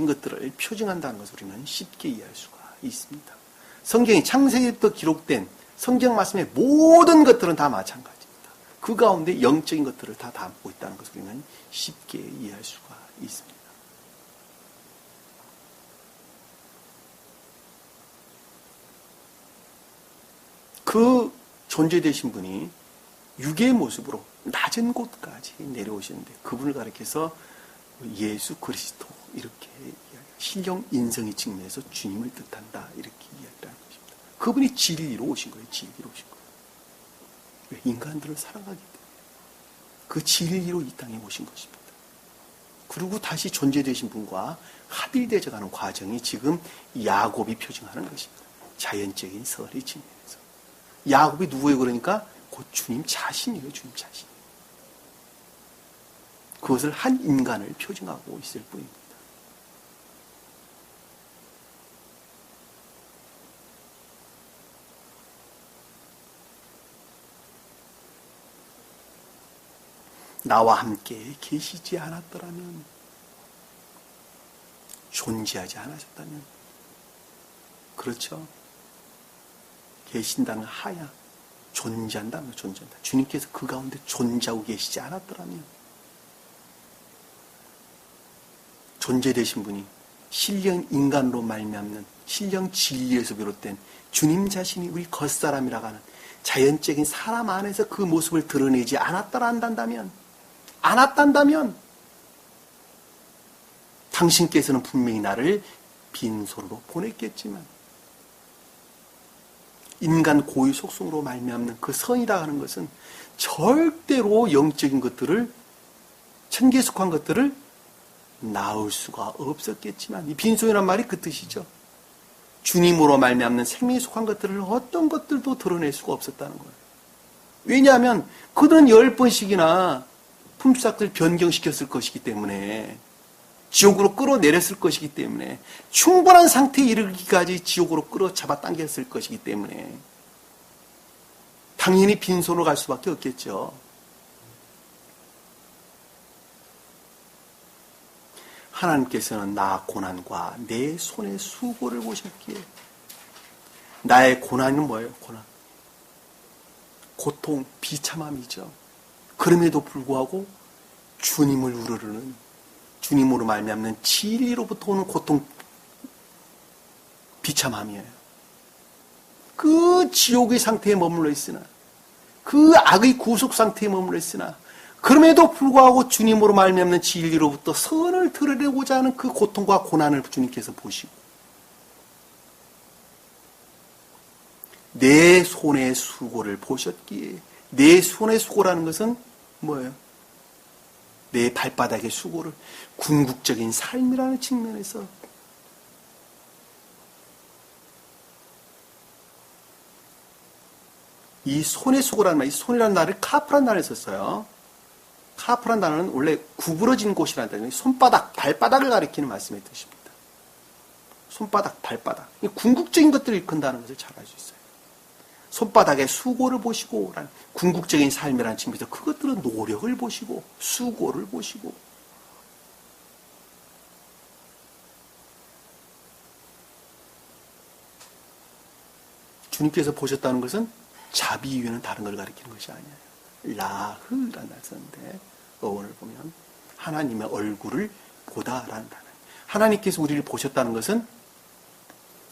것들을 표징한다는 것을 우리는 쉽게 이해할 수가 있습니다. 성경이 창세기부터 기록된 성경 말씀의 모든 것들은 다 마찬가지입니다. 그 가운데 영적인 것들을 다 담고 있다는 것을 우리는 쉽게 이해할 수가 있습니다. 그 존재되신 분이 육의 모습으로 낮은 곳까지 내려오시는데 그분을 가리켜서 예수 그리스도 이렇게 신령 인성의 측면에서 주님을 뜻한다 이렇게 이야기하는 것입니다. 그분이 진리로 오신 거예요. 진리로 오신 거예요. 왜? 인간들을 사랑하기 때문에 그 진리로 이 땅에 오신 것입니다. 그리고 다시 존재되신 분과 합일되어가는 과정이 지금 야곱이 표징하는 것입니다. 자연적인 설의 측면에서. 야곱이 누구예요? 그러니까 곧 주님 자신이에요. 주님 자신. 그것을 한 인간을 표징하고 있을 뿐입니다. 나와 함께 계시지 않았더라면, 존재하지 않으셨다면, 그렇죠? 계신다는 하야, 존재한다면 존재한다. 주님께서 그 가운데 존재하고 계시지 않았더라면, 존재되신 분이 신령 인간으로 말미암는 신령 진리에서 비롯된 주님 자신이 우리 겉사람이라고 하는 자연적인 사람 안에서 그 모습을 드러내지 않았다면 당신께서는 분명히 나를 빈손으로 보냈겠지만 인간 고유 속성으로 말미암는 그 선이라 하는 것은 절대로 영적인 것들을 천계에 속한 것들을 나올 수가 없었겠지만 이 빈손이란 말이 그 뜻이죠. 주님으로 말미암는 생명에 속한 것들을 어떤 것들도 드러낼 수가 없었다는 거예요. 왜냐하면 그들은 10번씩이나 품삯을 변경시켰을 것이기 때문에 지옥으로 끌어내렸을 것이기 때문에 충분한 상태에 이르기까지 지옥으로 끌어잡아 당겼을 것이기 때문에 당연히 빈손으로 갈 수밖에 없겠죠. 하나님께서는 나 고난과 내 손의 수고를 보셨기에 나의 고난은 뭐예요? 고난. 고통, 비참함이죠. 그럼에도 불구하고 주님을 우러르는 주님으로 말미암는 진리로부터 오는 고통, 비참함이에요. 그 지옥의 상태에 머물러 있으나, 그 악의 구속 상태에 머물러 있으나, 그럼에도 불구하고 주님으로 말미암는 진리로부터 선을 드러내고자 하는 그 고통과 고난을 주님께서 보시고, 내 손의 수고를 보셨기에, 내 손의 수고라는 것은 뭐예요? 내 발바닥의 수고를 궁극적인 삶이라는 측면에서 이 손의 수고라는 말, 이 손이라는 단어를 카프라는 단어를 썼어요. 카프라는 단어는 원래 구부러진 곳이라는 단어예요. 손바닥, 발바닥을 가리키는 말씀의 뜻입니다. 손바닥, 발바닥. 궁극적인 것들을 일컫는다는 것을 잘 알 수 있어요. 손바닥의 수고를 보시고, 라는 궁극적인 삶이라는 측면에서 그것들은 노력을 보시고, 수고를 보시고, 주님께서 보셨다는 것은 자비 이외에는 다른 걸 가리키는 것이 아니에요. 라흐라는 단어를 썼는데, 어원을 보면 하나님의 얼굴을 보다라는 단어예요. 하나님께서 우리를 보셨다는 것은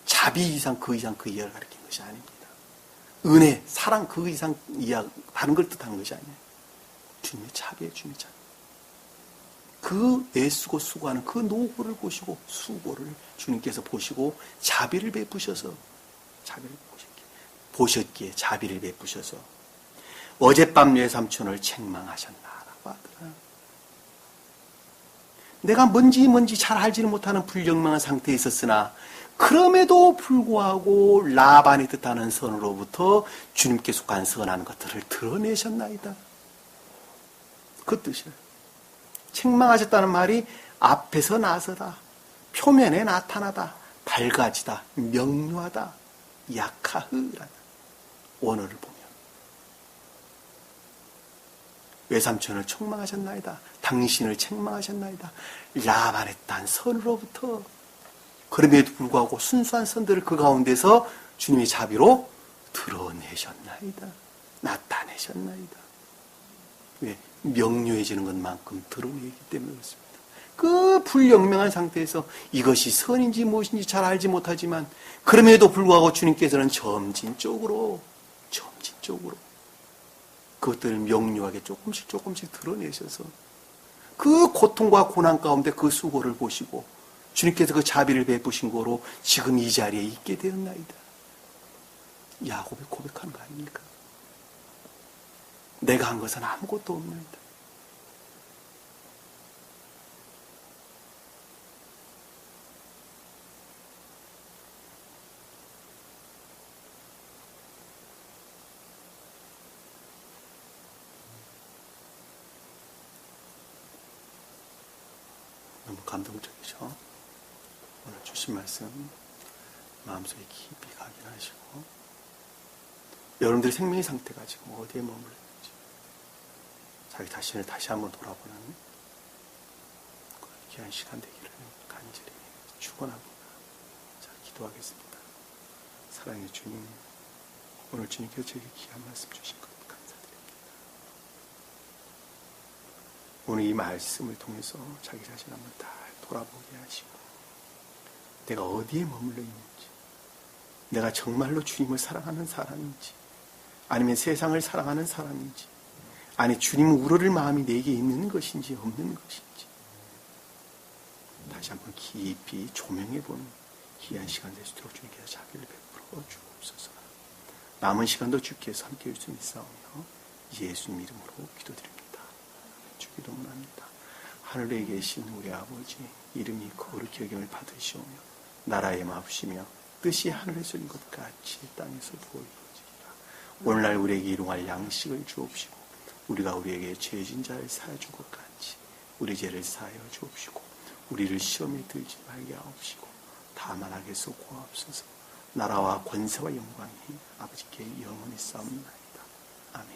자비 이상 그 이상 그 이하를 가리키는 것이 아닙니다. 은혜, 사랑 그 이상 이하 다른 걸 뜻하는 것이 아니에요. 주님의 자비예요, 주님의 자비. 그 애쓰고 수고하는 그 노고를 보시고 수고를 주님께서 보시고 자비를 베푸셔서 자비를 보셨기에 자비를 베푸셔서 어젯밤 외삼촌을 책망하셨나라고 하더라. 내가 뭔지 잘 알지는 못하는 불경망한 상태에 있었으나 그럼에도 불구하고 라반이 뜻하는 선으로부터 주님께 속한 선한 것들을 드러내셨나이다. 그 뜻이에요. 책망하셨다는 말이 앞에서 나서다, 표면에 나타나다, 밝아지다, 명료하다, 약하흐라는 원어를 보면 외삼촌을 책망하셨나이다. 당신을 책망하셨나이다. 라반의 딴 선으로부터 그럼에도 불구하고 순수한 선들을 그 가운데서 주님의 자비로 드러내셨나이다. 나타내셨나이다. 왜? 명료해지는 것만큼 드러내기 때문에 그렇습니다. 그 불영명한 상태에서 이것이 선인지 무엇인지 잘 알지 못하지만 그럼에도 불구하고 주님께서는 점진적으로 그것들을 명료하게 조금씩 드러내셔서 그 고통과 고난 가운데 그 수고를 보시고 주님께서 그 자비를 베푸신 거로 지금 이 자리에 있게 되었나이다. 야곱이 고백하는 거 아닙니까? 내가 한 것은 아무것도 없나이다. 너무 감동적이죠? 오늘 주신 말씀 마음속에 깊이 각인하시고 여러분들의 생명의 상태가 지금 어디에 머물러 있는지 자기 자신을 다시 한번 돌아보는 귀한 시간 되기를 간절히 축원합니다. 자, 기도하겠습니다. 사랑의 주님, 오늘 주님께서 저에게 귀한 말씀 주신 것 감사드립니다. 오늘 이 말씀을 통해서 자기 자신 한번 다 돌아보게 하시고 내가 어디에 머물러 있는지, 내가 정말로 주님을 사랑하는 사람인지, 아니면 세상을 사랑하는 사람인지, 아니 주님 우러를 마음이 내게 있는 것인지 없는 것인지 다시 한번 깊이 조명해보는 귀한 시간 될 수 있도록 주님께서 자비를 베풀어 주옵소서. 남은 시간도 주께서 함께 할 수 있사오며 예수님 이름으로 기도드립니다. 주 기도합니다. 하늘에 계신 우리 아버지, 이름이 거룩히 여김을 받으시오며 나라에 마우시며 뜻이 하늘에서 이룬 것 같이 땅에서 보이지라. 오늘날 우리에게 일용할 양식을 주옵시고 우리가 우리에게 죄진 자를 사하여 준 것 같이 우리 죄를 사하여 주옵시고 우리를 시험에 들지 말게 하옵시고 다만 악에서 구하옵소서. 나라와 권세와 영광이 아버지께 영원히 싸움나이다. 아멘.